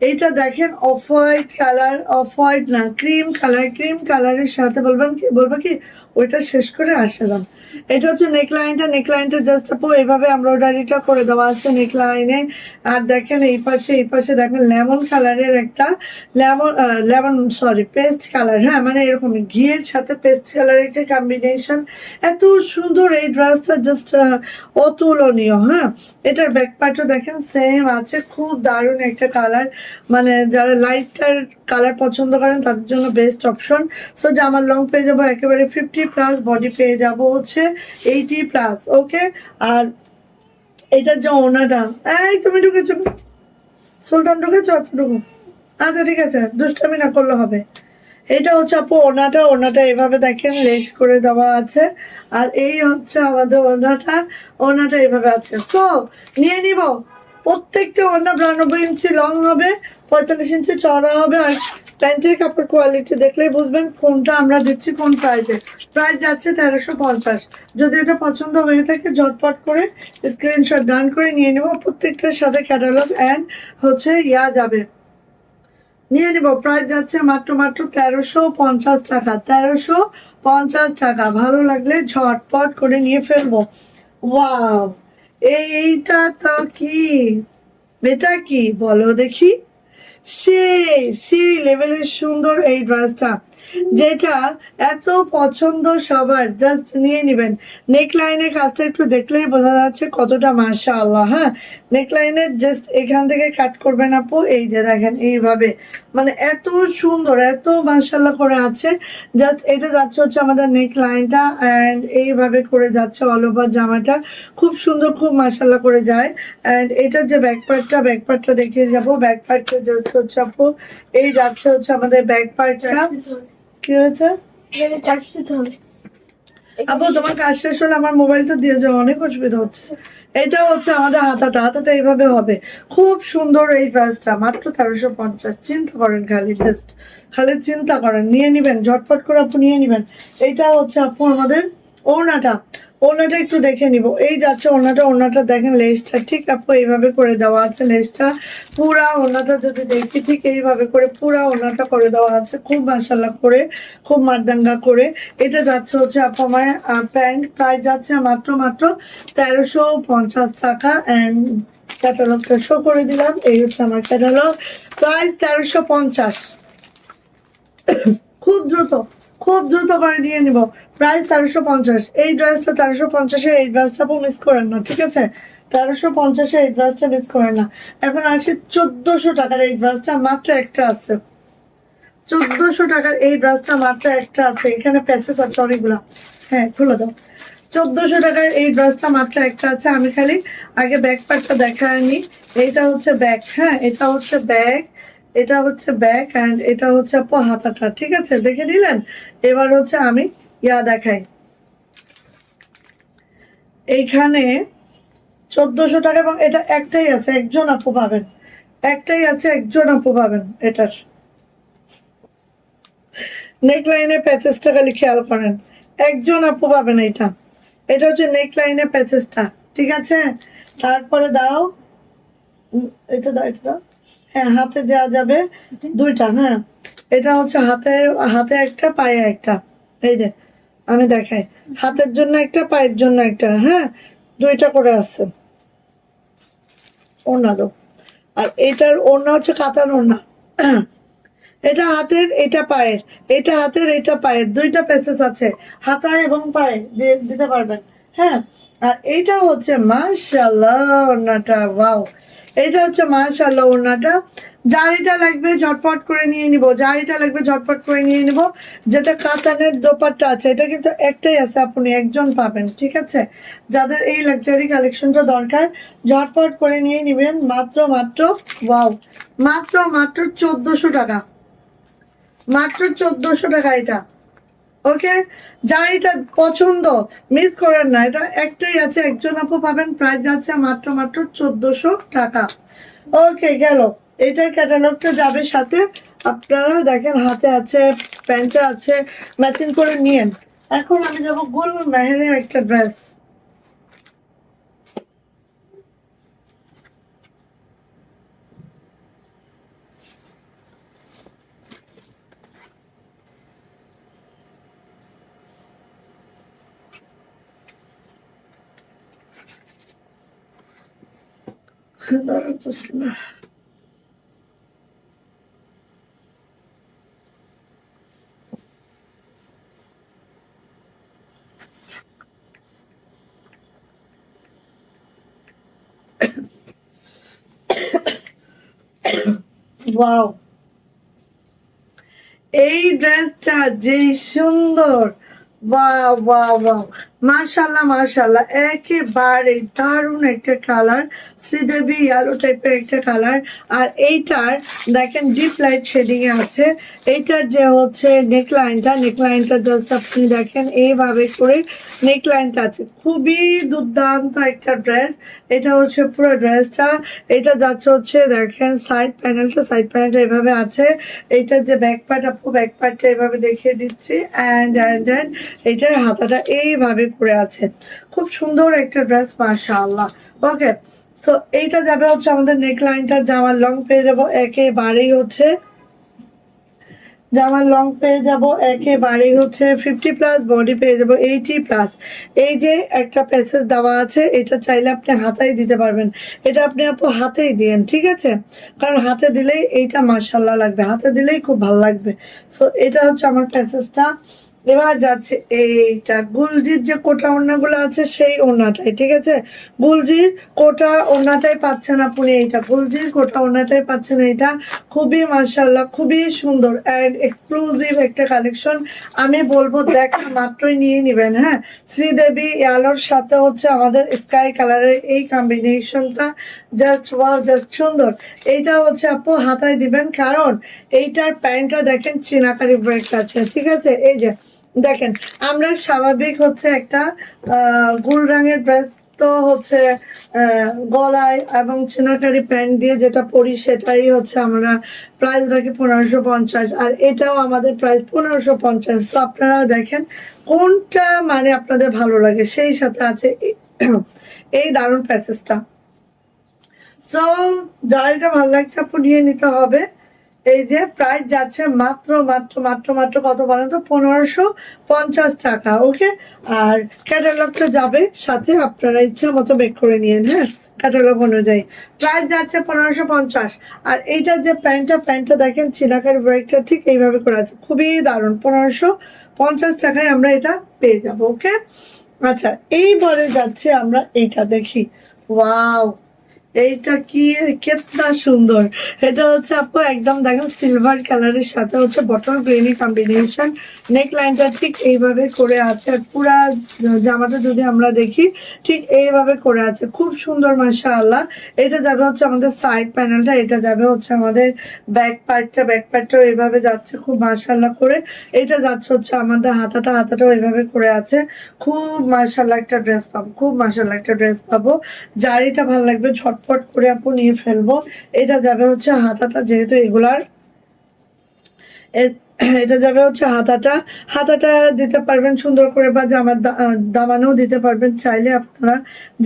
এইটা দেখেন off white colour, off white না ক্রিম কালার, ক্রিম কালারের সাথে বলবেন কি, বলবো কি ওইটা শেষ করে আসে দাম। এটা হচ্ছে নেকলাইনটা, নেকলাইনটা জাস্ট আপু এইভাবে এমব্রয়ডারিটা করে দেওয়া আছে নেকলাইনে। আর দেখেন এই পাশে দেখেন লেমন কালারের একটা, লেমন সরি পেস্ট কালার, হ্যাঁ মানে এরকম ঘিয়ের সাথে পেস্ট কালার একটা কম্বিনেশন। এত সুন্দর এই ড্রেসটা, জাস্ট অতুলনীয়। হ্যাঁ, এটার ব্যাক পার্টও দেখেন সেম আছে, খুব দারুণ একটা কালার। মানে যারা লাইটার কালার পছন্দ করেন তাদের জন্য বেস্ট অপশন। সো যে আমার লং পেয়ে যাবো একেবারে 50+, বডি পেয়ে যাবো হচ্ছে 80+। ওকে, আর এটার যে ওনাটা, এই তুমি ঢুকেছো, সুলতান ঢুকেছো, আচ্ছা ঢুকো, আচ্ছা ঠিক আছে, দুষ্টামি না করলে হবে। এটা হচ্ছে আপু ওড়নাটা, ওড়নাটা এভাবে দেখেন লেস করে দেওয়া আছে। আর এই হচ্ছে আমাদের ওড়নাটা, ওড়নাটা এইভাবে আছে। সো নিয়ে নিব। প্রত্যেকটা ওড়না 92 ইঞ্চি লং হবে, 45 ইঞ্চি চড়া হবে। আর প্যান্টের কাপড় কোয়ালিটি দেখলেই বুঝবেন কোনটা আমরা দিচ্ছি কোন প্রাইসে। প্রাইস যাচ্ছে 1350। যদি এটা পছন্দ হয়ে থাকে ঝটপট করে স্ক্রিনশট ডান করে নিয়ে নেব। প্রত্যেকটার সাথে ক্যাটালগ অ্যান্ড হচ্ছে যাবে, নিয়ে নিব। প্রাইস যাচ্ছে মাত্র 1350 টাকা। 1350 টাকা। ভালো লাগলে ঝটপট করে নিয়ে ফেলবো। ওয়াও, এইটা তো কি, এটা কি বলো দেখি। সেই লেভেলের সুন্দর এই ড্রেসটা, যেটা এত পছন্দ সবার, জাস্ট নিয়ে নিবেন। নেক লাইনের কাজটা একটু দেখলেই বোঝা যাচ্ছে কতটা মাশাআল্লাহ। হ্যাঁ, নেক লাইনের জাস্ট এখান থেকে কাট করবেন আপু, এই যে দেখেন এইভাবে, মানে এত সুন্দর, এত মাশাআল্লাহ করে আছে। জাস্ট এটা যাচ্ছে হচ্ছে আমাদের নেক লাইনটা, অ্যান্ড এইভাবে করে যাচ্ছে অল ওভার জামাটা, খুব সুন্দর, খুব মাশাআল্লাহ করে যায়। অ্যান্ড এটার যে ব্যাক পার্টটা দেখিয়ে যাবো। ব্যাক পার্টটা জাস্ট হচ্ছে আপু এই যাচ্ছে হচ্ছে আমাদের ব্যাক পার্টটা। কি হয়েছে আপু? তোমার কাজ শেষ হলে আমার মোবাইলটা দিয়ে যাও, অনেক অসুবিধা হচ্ছে। এটা হচ্ছে আমাদের হাতাটা, হাতাটা এইভাবে হবে। খুব সুন্দর এই ড্রেসটা, মাত্র 1350। চিন্তা করেন, খালি চিন্তা করেন, নিয়ে নিবেন ঝটপট করে আপু, নিয়ে নিবেন। এইটা হচ্ছে আপু আমাদের ওড়নাটা। ওড়নাটা একটু দেখে নিব, এই যাচ্ছে ওড়নাটা দেখেন, লেসটা ঠিক আপু এইভাবে করে দেওয়া আছে, লেসটা পুরা ওড়নাটা যদি দেখি ঠিক এইভাবে করে পুরা ওড়নাটা করে দেওয়া আছে, খুব মাশাআল্লাহ করে, খুব মারদাঙ্গা করে। এটা যাচ্ছে হচ্ছে আপু আমার প্যান্ট, প্রাইস যাচ্ছে মাত্র মাত্র 1350 টাকা। অ্যান্ড ক্যাটালগটা শো করে দিলাম, এই হচ্ছে আমার ক্যাটালগ, প্রাইস 1350। খুব দ্রুত, খুব দ্রুত করে নিয়ে নিব, প্রাইস 1350। এই ড্রেসটা 1350-এ, এই ড্রেসটা আপু মিস করেন না, ঠিক আছে? 1350-এ এই ড্রেসটা মিস করেন না। এখন আসি 1400 টাকার এই ড্রেসটা, মাত্র একটা আছে। 1400 টাকার এই ড্রেসটা মাত্র একটা আছে, এখানে প্যাসেজ আছে অনেকগুলা। হ্যাঁ, খুলে দাও। 1400 টাকার এই ড্রেসটা মাত্র একটা আছে। আমি খালি আগে ব্যাক পার্টটা দেখাইনি। এইটা হচ্ছে ব্যাক, হ্যাঁ এটা হচ্ছে ব্যাক, এটা হচ্ছে ব্যাক অ্যান্ড এটা হচ্ছে আপু হাতাটা, ঠিক আছে? দেখে নিলেন। এবার হচ্ছে আমি দেখাই। এইখানে 1400 টাকা, এবং এটা একটাই আছে, একজন আপু পাবেন, একটাই আছে, একজন আপু পাবেন এটার। নেক লাইনের প্যাচেসটা খালি খেয়াল করেন, একজন আপু পাবেন এটা। এটা হচ্ছে নেক লাইনের প্যাচেসটা, ঠিক আছে? তারপরে দাও, এটা দাও, এটা দাও। হ্যাঁ, হাতে দেওয়া যাবে দুইটা, হ্যাঁ। এটা হচ্ছে হাতে, হাতে একটা, পায়ে একটা। এই যে আমি দেখাই, হাতের জন্য একটা, পায়ের জন্য একটা, হ্যাঁ, দুইটা করে আছে। ওড়না দাও। আর এটার ওড়না হচ্ছে কাতার ওড়না। এটা হাতের, এটা পায়ের, এটা হাতের, এটা পায়ের, দুইটা প্যাসেজ আছে, হাতায় এবং পায়ে দিতে পারবেন, হ্যাঁ। আর এইটা হচ্ছে মাশাআল্লাহ ওড়নাটা, ওয়াও, এইটা হচ্ছে মাশাআল্লাহ ওড়নাটা। যার এটা লাগবে ঝটপট করে নিয়ে নিব, যার এটা লাগবে ঝটপট করে নিয়ে নিব। যেটা কাতানের দোপাট্টা আছে, এটা কিন্তু একটাই আছে, আপনি একজন পাবেন, ঠিক আছে? যাদের এই লাক্সারি কালেকশনটা দরকার ঝটপট করে নিয়ে নিবেন, মাত্র মাত্র, ওয়াও, মাত্র মাত্র 1400 টাকা, মাত্র 1400 টাকা এটা। ওকে, যার এটা পছন্দ মিস করেন না, এটা একটাই আছে, একজন আপু পাবেন, প্রাইস যাচ্ছে মাত্র মাত্র 1400 টাকা। ওকে, গেল। এটার ক্যাটালগটা যাবে সাথে, আপনারা দেখেন হাতে আছে, প্যান্টটা আছে, ম্যাচিং করে নিয়েন। এখন আমি যাব গুল মেহেরের একটা ড্রেস। দাঁড়াতেছি না। ওয়াও, এই ড্রেসটা যে সুন্দর, ওয়াও ওয়াও ওয়াও, মাশাআল্লাহ মাশাআল্লাহ, একেবারে দারুণ একটা কালার, শ্রীদেবী ইয়েলো টাইপের একটা কালার। আর এইটার দেখেন ডিপ লাইট শেডিং এ আছে। এইটার যে হচ্ছে নেকলাইনটা জাস্ট আপনি দেখেন এইভাবে করে নেকলাইনটা আছে, খুবই দুর্দান্ত একটা ড্রেস। এটা হচ্ছে পুরো ড্রেসটা, এটা যাচ্ছে হচ্ছে দেখেন সাইড প্যানেলটা এভাবে আছে। এইটার যে ব্যাক পার্ট, আপু ব্যাক পার্টটা এভাবে দেখিয়ে দিচ্ছি, অ্যান্ড এইটার হাতাটা এইভাবে করে আছে, খুব সুন্দর একটা ড্রেস, মাশাআল্লাহ। ওকে, সো এইটা যাবে হচ্ছে আমাদের নেক লাইনটা, জামার লং পেয়ে যাবো একেবারেই হচ্ছে, জামার লং পেয়ে যাব একেবারেই হচ্ছে 50+, বডি পেয়ে যাব 80+। এই যে একটা প্যাসেজ দেওয়া আছে, এটা চাইলে আপনি হাতাই দিতে পারবেন, এটা আপনি আপু হাতেই দিয়েন, ঠিক আছে? কারণ হাতে দিলেই এইটা মাশাআল্লাহ লাগবে, হাতে দিলেই খুব ভালো লাগবে। সো এটা হচ্ছে আমার প্যাসেজটা। এবার যাচ্ছে এইটা গুলজির যে কোটা ওড়নাগুলো আছে সেই ওড়নাটাই, ঠিক আছে? গুলজির কোটা ওড়নাটাই পাচ্ছেন আপনি, এইটা গুলজির কোটা ওড়নাটাই পাচ্ছেন। এটা খুবই মাশাআল্লাহ, খুবই সুন্দর অ্যান্ড এক্সক্লুসিভ একটা কালেকশন। আমি বলবো দেখা মাত্রই নিয়ে নিবেন, হ্যাঁ। শ্রীদেবী আলোর সাথে হচ্ছে আমাদের স্কাই কালারের এই কম্বিনেশনটা জাস্ট ওয়াও, জাস্ট সুন্দর। এইটা হচ্ছে আপু হাতায় দিবেন, কারণ এইটার প্যান্টটা দেখেন চিনাকারি ব্রেক আছে, ঠিক আছে? এই যে দেখেন, আমরা স্বাভাবিক হচ্ছে একটা গুল রঙের ড্রেস তো হচ্ছে গলায় এবং চিনাকারি প্যান্ট দিয়ে যেটা পরি সেটাই হচ্ছে আমরা প্রাইস রাখি 1550, আর এটাও আমাদের প্রাইস 1550। তো আপনারা দেখেন কোনটা মানে আপনাদের ভালো লাগে, সেই সাথে আছে এই দারুণ প্যাসেজটা। সো যার এটা ভালো লাগছে আপু নিয়ে নিতে হবে। এই যে প্রাইস যাচ্ছে মাত্র মাত্র মাত্র মাত্র কত বলেন তো, 1550 টাকা। ওকে, আর ক্যাটালগটা যাবে সাথে, আপনারা ইচ্ছা মতো বেক করে নিয়েন। হ্যাঁ, ক্যাটালগ অনুযায়ী প্রাইস যাচ্ছে 1550। আর এইটা যে প্যান্টটা দেখেন চিনাকার ব্রেকটা ঠিক এইভাবে করে আছে, খুবই দারুণ। 1550 টাকায় আমরা এটা পেয়ে যাব। ওকে, আচ্ছা এইবারে যাচ্ছে আমরা এইটা দেখি। ওয়াও, এইটা কি, কেতনা সুন্দর। এটা হচ্ছে আপু একদম দেখেন সিলভার কালারের সাথে হচ্ছে বটল গ্রিনি কম্বিনেশন, নেক লাইনটা ঠিক এইভাবে করে আছে, আর পুরা জামাটা যদি আমরা দেখি ঠিক এইভাবে করে আছে, খুব সুন্দর মাশাআল্লাহ। এটা যাবে হচ্ছে আমাদের সাইড প্যানেলটা, এটা যাবে হচ্ছে আমাদের ব্যাক পার্টটাও এইভাবে যাচ্ছে খুব মাশাআল্লাহ করে। এটা যাচ্ছে হচ্ছে আমাদের হাতাটাও এইভাবে করে আছে, খুব মাশাআল্লাহ একটা ড্রেস পাবো, খুব মাশাআল্লাহ একটা ড্রেস পাবো। যার এটা ভালো লাগবে ঝটপট করে আপু নিয়ে ফেলবো। এটা যাবে হচ্ছে হাতাটা, যেহেতু এগুলার এটা যাবে হচ্ছে হাতাটা দিতে পারবেন সুন্দর করে, বা জামার দামানেও দিতে পারবেন, চাইলে আপনারা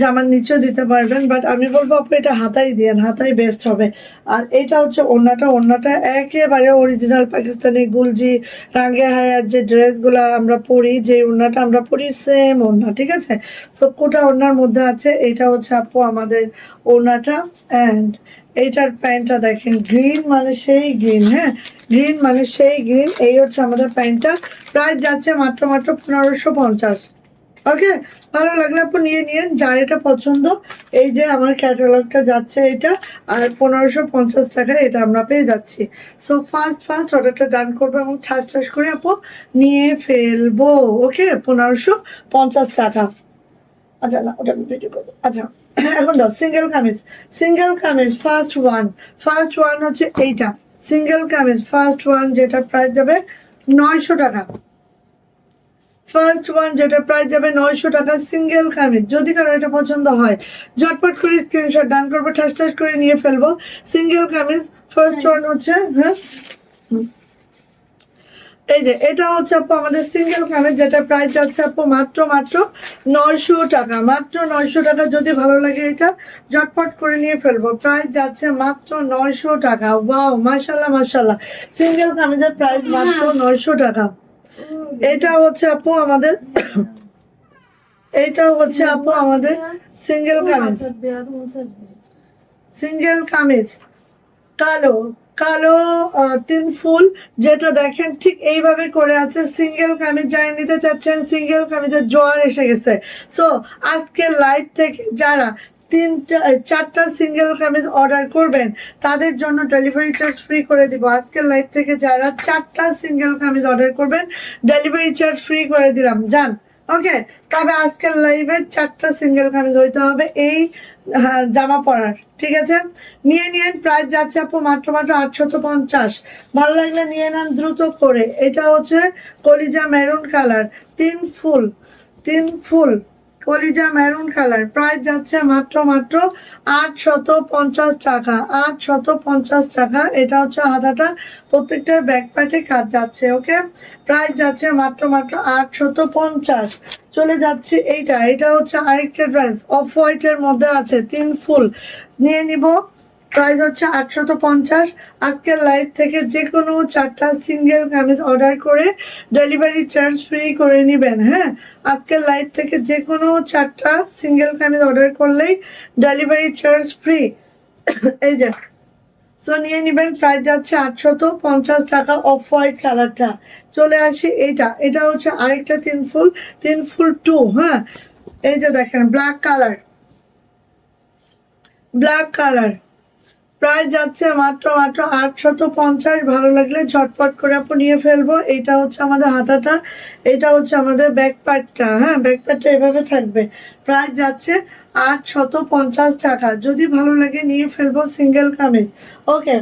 জামার নিচেও দিতে পারবেন, বাট আমি বলবো আপনি এটা হাতাই দিয়েন, হাতাই বেস্ট হবে। আর এটা হচ্ছে ওড়নাটা একেবারে অরিজিনাল পাকিস্তানি গুলজি রাঙ্গে হায়ার যে ড্রেসগুলা আমরা পরি, যে ওড়নাটা আমরা পরি সেম ওড়না, ঠিক আছে। সবকটা ওড়নার মধ্যে আছে। এটা হচ্ছে আপু আমাদের ওড়নাটা, অ্যান্ড এইটার প্যান্টটা দেখেন, গ্রিন মানে সেই গ্রিন। হ্যাঁ, গ্রিন মানে সেই গ্রিন। এই হচ্ছে আমাদের প্যান্টটা, প্রাইস যাচ্ছে মাত্র মাত্র 1550। ওকে, ভালো লাগলে আপু নিয়ে নিন, যার এটা পছন্দ। এই যে আমার ক্যাটালগটা যাচ্ছে এটা, আর 1550 টাকায় এটা আমরা পেয়ে যাচ্ছি। সো ফার্স্ট অর্ডারটা ডান করবো এবং ঠাস করে আপু নিয়ে ফেলবো। ওকে, 1550 টাকা। আচ্ছা না, ওটা আমি ভিডিও করবো। আচ্ছা এখন দাও সিঙ্গেল কামিজ ফার্স্ট ওয়ান হচ্ছে এইটা সিঙ্গেল কামিজ ফার্স্ট ওয়ান, যেটা প্রাইস যাবে 900 টাকা। ফার্স্ট ওয়ান যেটা প্রাইস যাবে 900 টাকা, সিঙ্গেল কামিজ। যদি কারো এটা পছন্দ হয় ঝটপট করে স্ক্রিনশট ডান করবো, ঠাস করে নিয়ে ফেলবো। সিঙ্গেল কামিজ ফার্স্ট ওয়ান হচ্ছে, হ্যাঁ এই যে এটা হচ্ছে আপু আমাদের সিঙ্গেল কামিজ, যেটা প্রাইস যাচ্ছে আপু মাত্র মাত্র 900 টাকা, মাত্র 900 টাকা। যদি ভালো লাগে এটা ঝটপট করে নিয়ে ফেলবো, প্রাইস যাচ্ছে মাত্র 900 টাকা। ওয়াও, মাশাল্লাহ, সিঙ্গেল কামিজের প্রাইস মাত্র 900 টাকা। এটা হচ্ছে আপু আমাদের এইটা হচ্ছে আপু আমাদের সিঙ্গেল কামিজ কালো কালো 3 ফুল, যেটা দেখেন ঠিক এইভাবে করে আছে। সিঙ্গেল কামিজ যারা নিতে চাচ্ছেন, সিঙ্গেল কামিজের জোয়ার এসে গেছে। সো আজকে লাইভ থেকে যারা 4টা সিঙ্গেল কামিজ অর্ডার করবেন তাদের জন্য ডেলিভারি চার্জ ফ্রি করে দিব। আজকের লাইভ থেকে যারা 4টা সিঙ্গেল কামিজ অর্ডার করবেন ডেলিভারি চার্জ ফ্রি করে দিলাম, জান। ওকে, তবে আজকের লাইভের 4টা সিঙ্গেল কামিজ হইতে হবে এই জামা পরার, ঠিক আছে। নিয়ে নিন, প্রাইস যাচ্ছে আপু মাত্র মাত্র 850। ভালো লাগলে নিয়ে নেন দ্রুত করে। এটা হচ্ছে কলিজা মেরুন কালার, 3 ফুল কলিজা মেরুন কালার, প্রাইস যাচ্ছে মাত্র মাত্র 850 টাকা, 850 টাকা। এটা হচ্ছে হাতাটা, প্রত্যেকটার ব্যাক পার্টে কাজ যাচ্ছে। ওকে, প্রাইস যাচ্ছে মাত্র মাত্র 850। চলে যাচ্ছে এটা হচ্ছে আরেকটা ড্রেস, অফ হোয়াইটের মধ্যে আছে, 3 ফুল নিয়ে নিব। প্রাইস হচ্ছে 850। আজকের লাইভ থেকে যে কোনো 4টা সিঙ্গেল কামিজ অর্ডার করে ডেলিভারি চার্জ ফ্রি করে নেবেন। হ্যাঁ, আজকের লাইভ থেকে যে কোনো 4টা সিঙ্গেল কামিজ অর্ডার করলেই ডেলিভারি চার্জ ফ্রি। এই যে, সো নিয়ে নেবেন, প্রাইস যাচ্ছে 850 টাকা, অফ হোয়াইট কালারটা। চলে আসি এটা হচ্ছে আরেকটা 3 ফুল 2। হ্যাঁ, এই যে দেখেন ব্ল্যাক কালার, প্রাইস যাচ্ছে মাত্র মাত্র 850। ভালো লাগলে ঝটপট করে আপনি নিয়ে ফেলবো। এটা হচ্ছে আমাদের হাতাটা, এটা হচ্ছে আমাদের ব্যাক পার্টটা। হ্যাঁ, ব্যাক পার্টটা এভাবে থাকবে। প্রাইস যাচ্ছে 850 টাকা। যদি ভালো লাগে নিয়ে ফেলবো সিঙ্গেল কামিজ। ওকে,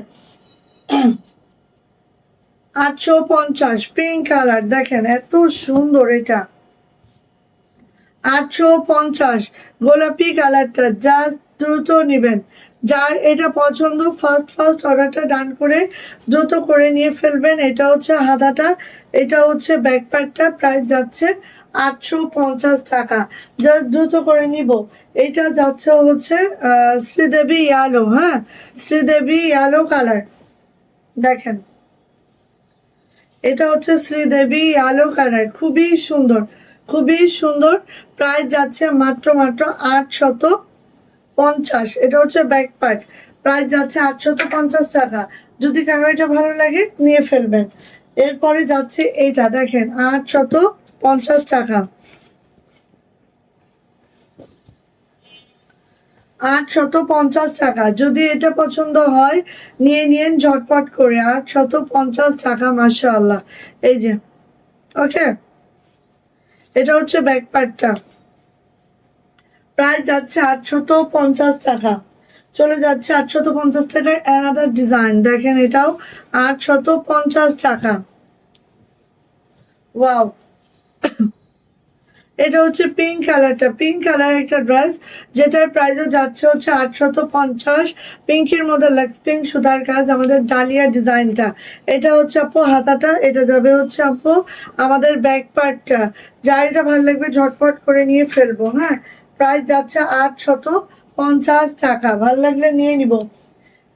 850 পিঙ্ক কালার, দেখেন এত সুন্দর। এটা 850 গোলাপি কালারটা, জাস্ট দ্রুত নেবেন। যার এটা পছন্দ ফার্স্ট অর্ডারটা ডান করে দ্রুত করে নিয়ে ফেলবেন। এটা হচ্ছে হাতাটা, এটা হচ্ছে ব্যাকপ্যাকটা, প্রাইস যাচ্ছে 850 টাকা। জাস্ট দ্রুত করে নিব। এটা যাচ্ছে হচ্ছে শ্রীদেবী ইয়ালো, হ্যাঁ শ্রীদেবী ইয়ালো কালার, দেখেন এটা হচ্ছে শ্রীদেবী আলো কালার, খুবই সুন্দর খুবই সুন্দর। প্রাইস যাচ্ছে মাত্র 850। এটা হচ্ছে ব্যাক পার্ট, প্রাইস যাচ্ছে 850 টাকা। যদি কারো এটা ভালো লাগে নিয়ে ফেলবেন। এরপরে যাচ্ছে এইটা, দেখেন 850 টাকা, 850 টাকা। যদি এটা পছন্দ হয় নিয়ে নিন ঝটপট করে, 850 টাকা, মাশাআল্লাহ। এই যে ওকে, এটা হচ্ছে ব্যাক পার্টটা, প্রায় যাচ্ছে 850 টাকা। চলে যাচ্ছে 850 টাকার অ্যানাদার ডিজাইন, দেখেন এটাও 850 টাকা। ওয়াও, এটা হচ্ছে পিঙ্ক কালারটা, পিঙ্ক কালার একটা ড্রেস, যেটার প্রাইসও যাচ্ছে হচ্ছে 850। পিঙ্কের মধ্যে লেক্স পিঙ্ক সুতার কাজ, আমাদের ডালিয়া ডিজাইনটা। এটা হচ্ছে আপু হাতাটা, এটা যাবে হচ্ছে আপু আমাদের ব্যাক পার্টটা। যার এটা ভালো লাগবে ঝটপট করে নিয়ে ফেলবো, হ্যাঁ। প্রাইস যাচ্ছে 850 টাকা, ভালো লাগলে নিয়ে নিব।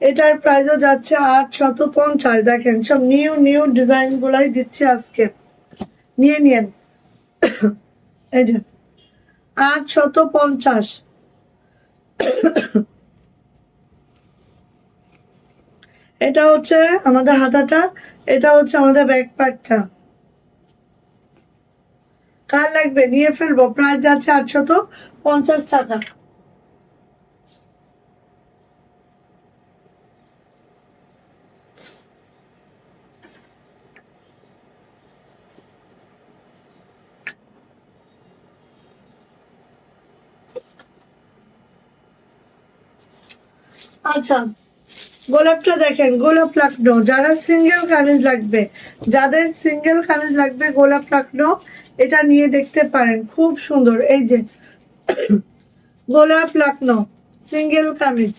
এটার প্রাইসও যাচ্ছে 850। দেখেন সব নিউ নিউ ডিজাইন গুলাই দিচ্ছি আজকে, নিয়ে নিন। এই যে 850। এটা হচ্ছে আমাদের হাতাটা, এটা হচ্ছে আমাদের ব্যাক পার্টটা। কার লাগবে নিয়ে ফেলবো, প্রাইস যাচ্ছে 850 টাকা। আচ্ছা, গোলাপটা দেখেন, গোলাপ লাকনো, যারা সিঙ্গেল কামিজ লাগবে, যাদের সিঙ্গেল কামিজ লাগবে গোলাপ লাকনো, এটা নিয়ে দেখতে পারেন, খুব সুন্দর। এই যে গোলাপ লাকনো সিঙ্গেল কামিজ,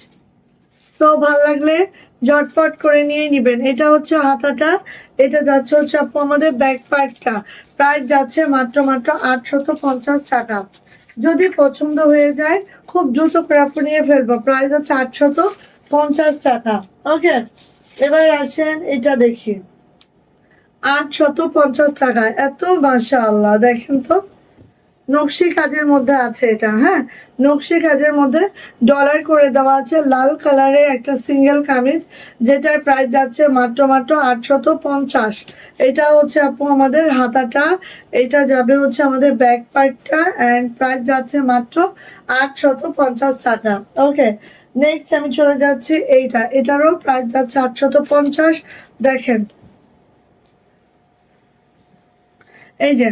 তো ভাল লাগলে ঝটপট করে নিয়ে নিবেন। এটা হচ্ছে হাতাটা, এটা যাচ্ছে হচ্ছে আপু আমাদের ব্যাক পার্টটা। প্রাইস যাচ্ছে মাত্র 850 টাকা। যদি পছন্দ হয়ে যায় খুব দ্রুত করে আপু নিয়ে ফেলবো, প্রাইস হচ্ছে 850 টাকা। ওকে, এবার আসেন এটা দেখি, 850 টাকা। এত মাশাআল্লাহ, দেখেন তো নকশি কাজের মধ্যে আছে এটা, হ্যাঁ নকশি কাজের মধ্যে ডলার করে দেওয়া আছে, লাল কালারের একটা সিঙ্গেল কামিজ, যেটার প্রাইস যাচ্ছে মাত্র 850। এটা হচ্ছে আপু আমাদের হাতাটা, এটা যাবে হচ্ছে আমাদের ব্যাক পার্টটা, অ্যান্ড প্রাইস যাচ্ছে মাত্র 850 টাকা। ওকে, নেক্সট আমি চলে যাচ্ছি এইটা, এটারও প্রাইস যাচ্ছে 850। দেখেন এই যে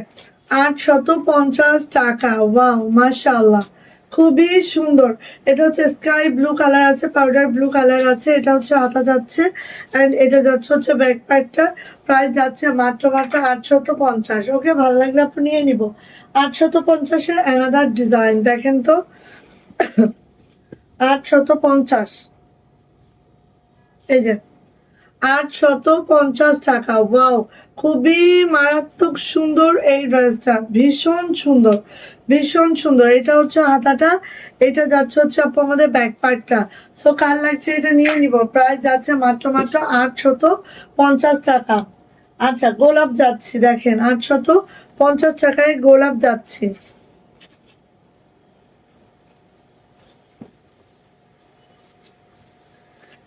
850 টাকা। ওয়াও মাশাআল্লাহ, খুবই সুন্দর। এটা হচ্ছে স্কাই ব্লু কালার আছে, পাউডার ব্লু কালার আছে, এটা হচ্ছে হাতা যাচ্ছে, অ্যান্ড এটা যাচ্ছে হচ্ছে ব্যাক পার্টটা। প্রাইস যাচ্ছে মাত্র 850। ওকে, ভালো লাগলে আপনি নিয়ে নিব। 850-এ অ্যানাদার ডিজাইন, দেখেন তো 850। এই যে 850 টাকা। ওয়াও, খুবই মারাত্মক সুন্দর এই ড্রেসটা, ভীষণ সুন্দর ভীষণ সুন্দর। এটা হচ্ছে হাতাটা, এটা যাচ্ছে হচ্ছে আপু আমাদের ব্যাক পার্টটা। সো কার লাগছে এটা নিয়ে নিব, প্রাইস যাচ্ছে মাত্র 850 টাকা। আচ্ছা, গোলাপ যাচ্ছি, দেখেন 850 টাকায় গোলাপ যাচ্ছে।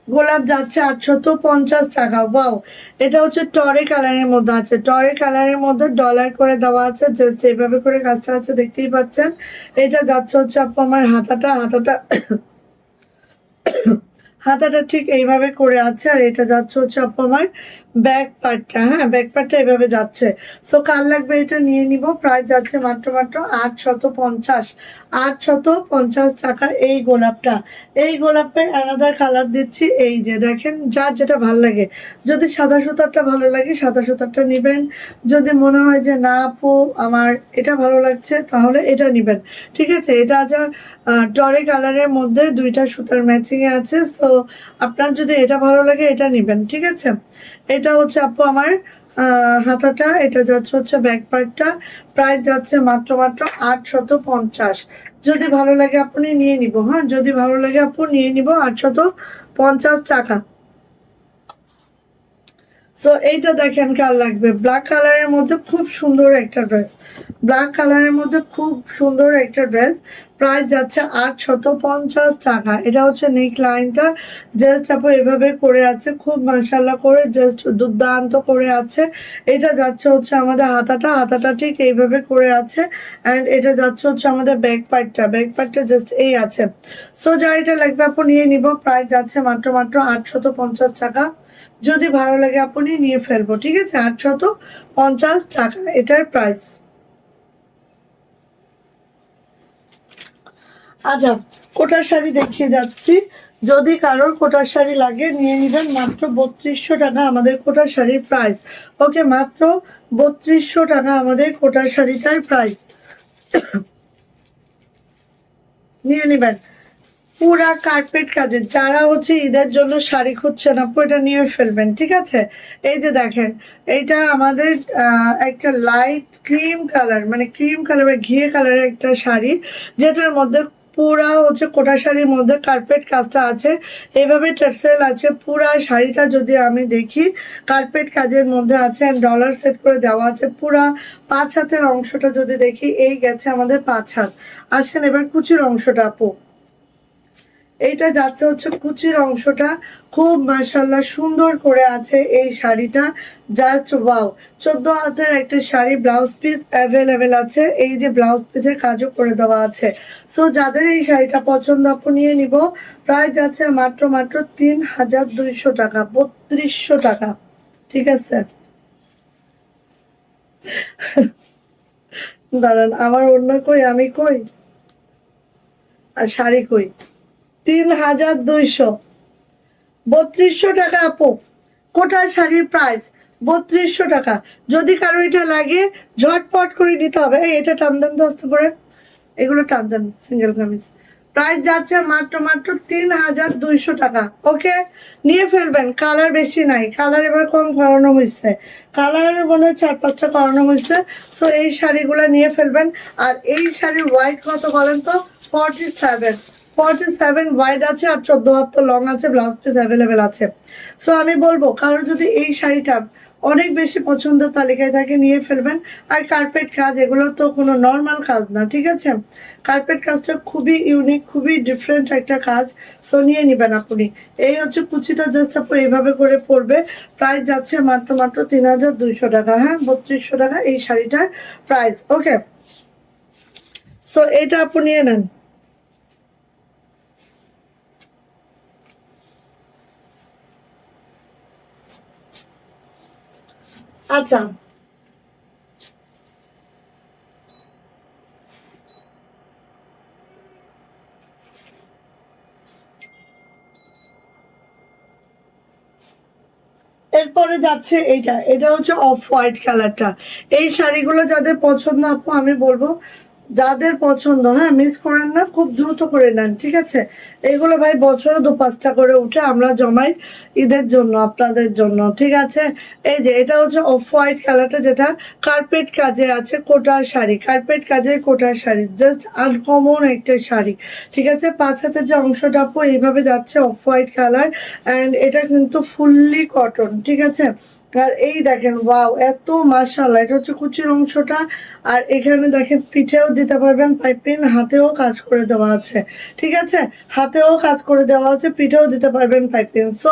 গোলাপ যাচ্ছে 850 টাকা। ওয়াও, এটা হচ্ছে টরে কালারের মধ্যে আছে, টরে কালারের মধ্যে ডলার করে দেওয়া আছে, জাস্ট এইভাবে করে কাজটা আছে, দেখতেই পাচ্ছেন। এটা যাচ্ছে হচ্ছে আপু আমার হাতাটা, হাতাটা হাতাটা ঠিক এইভাবে করে আছে, আর এটা যাচ্ছে হচ্ছে আপু আমার ব্যাক পার্টটা। হ্যাঁ, ব্যাক পার্টটা এভাবে যাচ্ছে। সো কার লাগবে এটা নিয়ে নিব। প্রাইস যাচ্ছে মাত্র মাত্র 850, 850 টাকা এই গোলাপটা। এই গোলাপের অ্যানাদার কালার দিচ্ছি, এই যে দেখেন, যার যেটা ভালো লাগে। যদি সাদা সুতারটা ভালো লাগে সাদা সুতারটা নিবেন, যদি মনে হয় যে না আপু আমার এটা ভালো লাগছে তাহলে এটা নিবেন। ঠিক আছে, এটা আছে টরে কালারের মধ্যে দুইটা সুতার ম্যাচিং এ আছে। সো আপনার যদি এটা ভালো লাগে এটা নিবেন। ঠিক আছে, এটা হচ্ছে আপু আমার হাতাটা, এটা যাচ্ছে হচ্ছে ব্যাক পার্টটা। প্রাইস যাচ্ছে মাত্র মাত্র 850। যদি ভালো লাগে আপনি নিয়ে নিব। হ্যাঁ, যদি ভালো লাগে আপু নিয়ে নিব, 850 টাকা। সো এইটা দেখেন কার লাগবে, ব্ল্যাক কালারের মধ্যে খুব সুন্দর একটা ড্রেস, ব্ল্যাক কালারের মধ্যে খুব সুন্দর একটা ড্রেস। প্রাইস যাচ্ছে 850 টাকা। এটা হচ্ছে নেক লাইনটা জাস্ট আপু এভাবে করে আছে, খুব মাশাআল্লাহ করে জাস্ট দুর্দান্ত করে আছে। এটা যাচ্ছে হচ্ছে আমাদের হাতাটা, হাতাটা ঠিক এইভাবে করে আছে। অ্যান্ড এটা যাচ্ছে হচ্ছে আমাদের ব্যাক পার্টটা, ব্যাক পার্টটা জাস্ট এই আছে। সো যার এটা লাগবে আপু নিয়ে নিব। প্রাইস যাচ্ছে মাত্র মাত্র 850 টাকা। যদি ভালো লাগে আপনি নিয়ে ফেলবো। ঠিক আছে, 850 টাকা এটার প্রাইস। আচ্ছা, কোটার শাড়ি দেখিয়ে যাচ্ছি। যদি কারোর কোটার শাড়ি লাগে নিয়ে নিবেন, মাত্র 3200 টাকা আমাদের কোটার শাড়ির প্রাইস। ওকে, মাত্র 3200 টাকা আমাদের কোটার শাড়িটার প্রাইস, নিয়ে নিবেন। পুরা কার্পেট কাজের, যারা হচ্ছে ঈদের জন্য শাড়ি খুঁজছেন আপু এটা নিয়ে ফেলবেন। ঠিক আছে, এই যে দেখেন, এইটা আমাদের একটা লাইট ক্রিম কালার, মানে ক্রিম কালার বা ঘিয়ে কালারের একটা শাড়ি, যেটার মধ্যে পুরা হচ্ছে কোটা শাড়ির মধ্যে কার্পেট কাজটা আছে, এভাবে টার্সেল আছে। পুরা শাড়িটা যদি আমি দেখি কার্পেট কাজের মধ্যে আছে, অ্যান্ড ডলার সেট করে দেওয়া আছে। পুরা 5 হাতের অংশটা যদি দেখি, এই গেছে আমাদের 5 হাত। আসেন এবার কুচির অংশটা আপু, এইটা যাচ্ছে হচ্ছে কুচির অংশটা, খুব মাশাআল্লাহ সুন্দর করে আছে এই শাড়িটা, জাস্ট ওয়াও। 14 হাতের একটা শাড়ি, ব্লাউজ পিস অ্যাভেলেবেল আছে, এই যে ব্লাউজ পিসের কাজও করে দেওয়া আছে। সো যাদের এই শাড়িটা পছন্দ আপু নিয়ে নিব। প্রাইস যাচ্ছে মাত্র মাত্র 3200 টাকা, 3200 টাকা। ঠিক আছে, দাঁড়ান আমার অন্য কই, আমি কই আর শাড়ি কই। 3200, 3200 টাকা আপু, কোটার শাড়ির প্রাইস 3200 টাকা। যদি কারো এটা লাগে ঝটপট করে নিতে হবে। এই এটা টান দেন তো আস্তে করে, এগুলো টান দেন, সিঙ্গেল কামিজ। প্রাইস যাচ্ছে মাত্র মাত্র 3200 টাকা। ওকে, নিয়ে ফেলবেন। কালার বেশি নাই, কালার এবার কম করানো হয়েছে, কালার মনে হয় 4-5টা করানো হয়েছে। সো এই শাড়িগুলো নিয়ে ফেলবেন। আর এই শাড়ির হোয়াইট কত বলেন তো? 47, 47 ওয়াইড আছে, আর 14 হাত তো লং আছে, ব্লাউজ পিস অ্যাভেলেবেল আছে। সো আমি বলবো কারো যদি এই শাড়িটা অনেক বেশি পছন্দের তালিকায় থাকে নিয়ে ফেলবেন। আর কার্পেট কাজ এগুলো তো কোনো নর্মাল কাজ না। ঠিক আছে, কার্পেট কাজটা খুবই ইউনিক, খুবই ডিফারেন্ট একটা কাজ। সো নিয়ে নেবেন আপনি। এই হচ্ছে কুচিটা জাস্ট আপু এইভাবে করে পরবে। প্রাইস যাচ্ছে মাত্র মাত্র 3200 টাকা। হ্যাঁ, 3200 টাকা এই শাড়িটার প্রাইস। ওকে, সো এটা আপু নিয়ে নেন। আচ্ছা, এরপরে যাচ্ছে এইটা, এটা হচ্ছে অফ হোয়াইট কালারটা। এই শাড়িগুলো যাদের পছন্দ আপু আমি বলবো, যাদের পছন্দ, হ্যাঁ মিস করেন না, খুব দ্রুত করে নেন। ঠিক আছে, এগুলো ভাই বছরে 2-5টা করে উঠে আমরা জমাই ঈদের জন্য, আপনাদের জন্য। ঠিক আছে, এই যে এটা হচ্ছে অফ হোয়াইট কালারটা, যেটা কার্পেট কাজে আছে, কোটা শাড়ি, কার্পেট কাজের কোটা শাড়ি, জাস্ট আনকমন একটা শাড়ি। ঠিক আছে, 5 হাতের যে অংশটা আপু এইভাবে যাচ্ছে অফ হোয়াইট কালার, অ্যান্ড এটা কিন্তু ফুললি কটন। ঠিক আছে, আর এই দেখেন ওয়াও, এত মাশাআল্লাহ। এটা হচ্ছে কুচির অংশটা, আর এখানে দেখেন পিঠেও দিতে পারবেন পাইপিং, হাতেও কাজ করে দেওয়া আছে। ঠিক আছে, হাতেও কাজ করে দেওয়া আছে, পিঠেও দিতে পারবেন পাইপিং। সো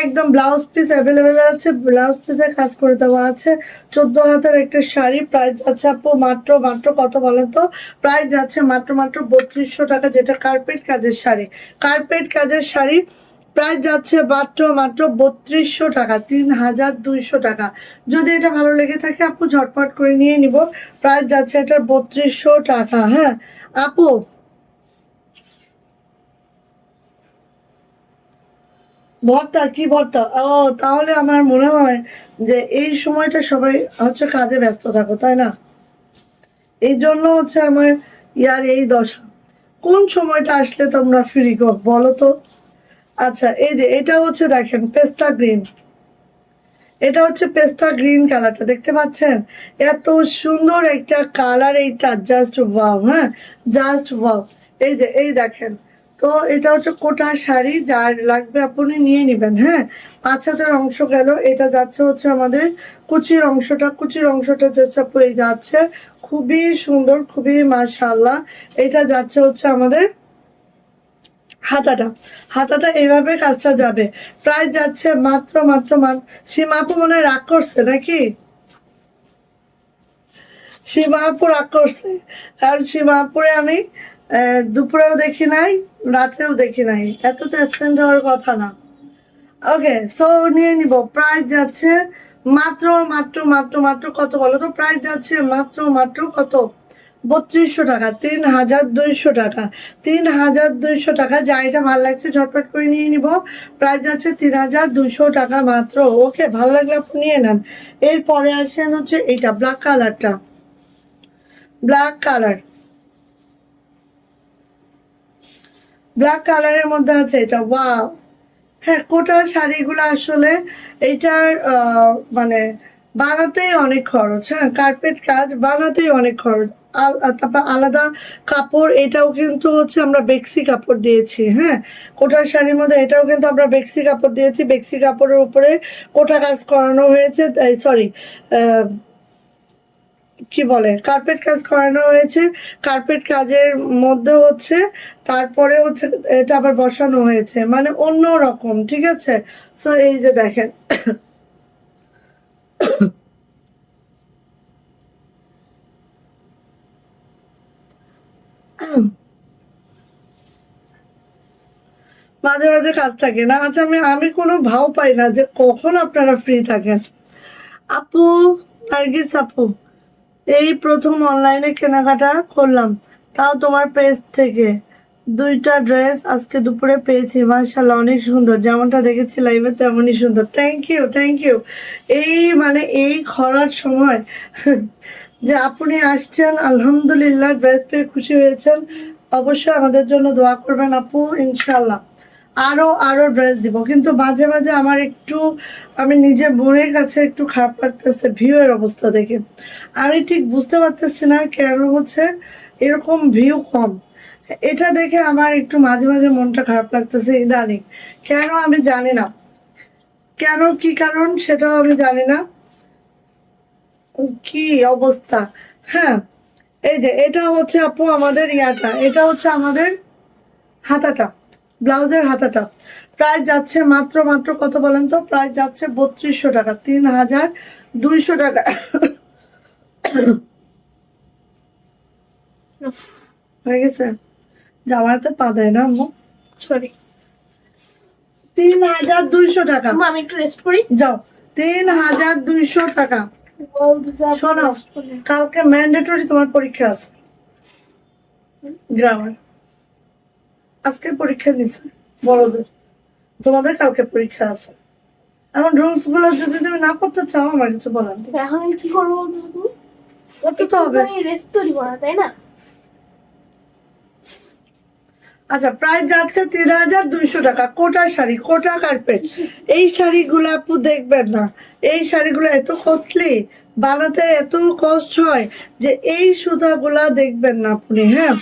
একদম ব্লাউজ পিস অ্যাভেলেবেল আছে, ব্লাউজ পিসে কাজ করে দেওয়া আছে। 14 হাতের একটা শাড়ি, প্রাইস আছে আপু মাত্র মাত্র কত বলেন তো? প্রাইস যাচ্ছে মাত্র মাত্র 3200 টাকা, যেটা কার্পেট কাজের শাড়ি, কার্পেট কাজের শাড়ি। প্রাইস যাচ্ছে মাত্র মাত্র 3200 টাকা, 3200 টাকা। যদি এটা ভালো লেগে থাকে আপু ঝটপট করে নিয়ে নিব। প্রাইস যাচ্ছে এটা 3200 টাকা। হ্যাঁ আপু, ভর্তা কি ভর্তা? ও, তাহলে আমার মনে হয় যে এই সময়টা সবাই হচ্ছে কাজে ব্যস্ত থাকো, তাই না? এই জন্য হচ্ছে আমার ইয়ার এই দশা। কোন সময়টা আসলে তোমরা ফ্রি গো বলো তো? আচ্ছা, এই যে এটা হচ্ছে দেখেন পেস্তা গ্রিন, এটা হচ্ছে পেস্তা গ্রিন কালারটা দেখতে পাচ্ছেন? এত সুন্দর একটা কালার, এইটা জাস্ট ওয়াও। হ্যাঁ, জাস্ট ওয়াও। এই যে এই দেখেন, তো এটা হচ্ছে কোটা শাড়ি, যার লাগবে আপনি নিয়ে নেবেন। হ্যাঁ, 5 হাতের অংশ গেল, এটা যাচ্ছে হচ্ছে আমাদের কুচির অংশটা, কুচির অংশটা জাস্ট এই যাচ্ছে খুবই সুন্দর, খুবই মাশাআল্লাহ। এটা যাচ্ছে হচ্ছে আমাদের হাতাটা, হাতাটা এইভাবে কাজটা যাবে। প্রাইস যাচ্ছে মাত্র মাত্র মাত্র, সীমা আপু মনে হয় রাগ করছে নাকি? সীমা আপু রাগ করছে, কারণ সীমা আপুরে আমি দুপুরেও দেখি নাই, রাতেও দেখি নাই, এত তো অ্যাবসেন্ট হওয়ার কথা না। ওকে, সো নিয়ে নিব। প্রাইস যাচ্ছে মাত্র মাত্র মাত্র মাত্র কত বলো তো? প্রাইস যাচ্ছে মাত্র মাত্র কত? 3200 টাকা, 3200 টাকা, 3200 টাকা। যা এটা ভালো লাগছে ঝটপট করে নিয়ে নিব। প্রাইস যাচ্ছে 3200 টাকা মাত্র। ওকে, ভালো লাগলে আপনি নিয়ে নেন। এরপরে আসেন হচ্ছে এইটা ব্ল্যাক কালারটা, ব্ল্যাক কালার, ব্ল্যাক কালারের মধ্যে আছে এটা, ওয়াও। হ্যাঁ, কোটা শাড়িগুলো আসলে এইটার মানে বানাতেই অনেক খরচ। হ্যাঁ, কার্পেট কাজ বানাতেই অনেক খরচ। তারপর আলাদা কাপড়, এটাও কিন্তু হচ্ছে আমরা বেক্সি কাপড় দিয়েছি। হ্যাঁ, কোটার শাড়ির মধ্যে এটাও কিন্তু আমরা বেক্সি কাপড় দিয়েছি, বেক্সি কাপড়ের উপরে কোটা কাজ করানো হয়েছে, সরি কি বলে কার্পেট কাজ করানো হয়েছে। কার্পেট কাজের মধ্যে হচ্ছে তারপরে হচ্ছে এটা আবার বসানো হয়েছে, মানে অন্য রকম, ঠিক আছে? সো এই যে দেখেন, মাঝে মাঝে কাজ থাকে না। আচ্ছা, আমি আমি কোনো ভাও পাই না যে কখন আপনারা ফ্রি থাকেন। আপু, নার্গিস আপু, এই প্রথম অনলাইনে কেনাকাটা করলাম, তাও তোমার পেজ থেকে। 2টা ড্রেস আজকে দুপুরে পেয়েছি, মাশাআল্লাহ অনেক সুন্দর, যেমনটা দেখেছি লাইভে তেমনই সুন্দর। Thank you, thank you. এই মানে এই খরার সময় যে আপনি আসছেন, আলহামদুলিল্লাহ ড্রেস পেয়ে খুশি হয়েছেন, অবশ্যই আমাদের জন্য দোয়া করবেন আপু, ইনশাল্লাহ আরো আরো ড্রেস দিব। কিন্তু মাঝে মাঝে আমার একটু, আমি নিজের বোনের কাছে একটু খারাপ লাগতেছে ভিউ এর অবস্থা দেখে। আমি ঠিক বুঝতে পারতেছি না কেন হচ্ছে এরকম ভিউ কম। এটা দেখে আমার একটু মাঝে মাঝে মনটা খারাপ লাগতেছে ইদানিং, কেন আমি জানি না, কেন কি কারণ সেটাও আমি জানি না, কি অবস্থা। হ্যাঁ, এই যে এটা হচ্ছে আপু আমাদের ইয়াটা, এটা হচ্ছে আমাদের হাতাটা, ব্লাউজের হাতাটা। প্রাইস যাচ্ছে মাত্র মাত্র কত বলেন তো? প্রাইস যাচ্ছে 3200 টাকা, 3200 টাকা। হয়ে গেছে, জামাতে পা দেয় না আম্মু। সরি 3200 টাকা, আমি একটু রেস্ট করি। যাও। 3200 টাকা। শোনো, কালকে ম্যান্ডেটরি তোমার পরীক্ষা আছে, গ্রামার। আজকে পরীক্ষা নিছে বড়দের, তোমাদের কালকে পরীক্ষা আছে। এখন রুলস গুলো যদি তুমি না পড়তে চাও আমার কিছু বলার নেই, এখন আমি কি করবো বলতেছো তুমি? করতে তো হবে। রেস্ট তো নিবো না, তাই না? আচ্ছা, প্রাইস যাচ্ছে 3200 টাকা, কোটা শাড়ি, কোটা কার্পেট। এই শাড়িগুলো আপু দেখবেন না, এই শাড়িগুলো এত কস্টলি, বানাতে এত কষ্ট হয় যে এই সুতাগুলা দেখবেন না আপনি। হ্যাঁ,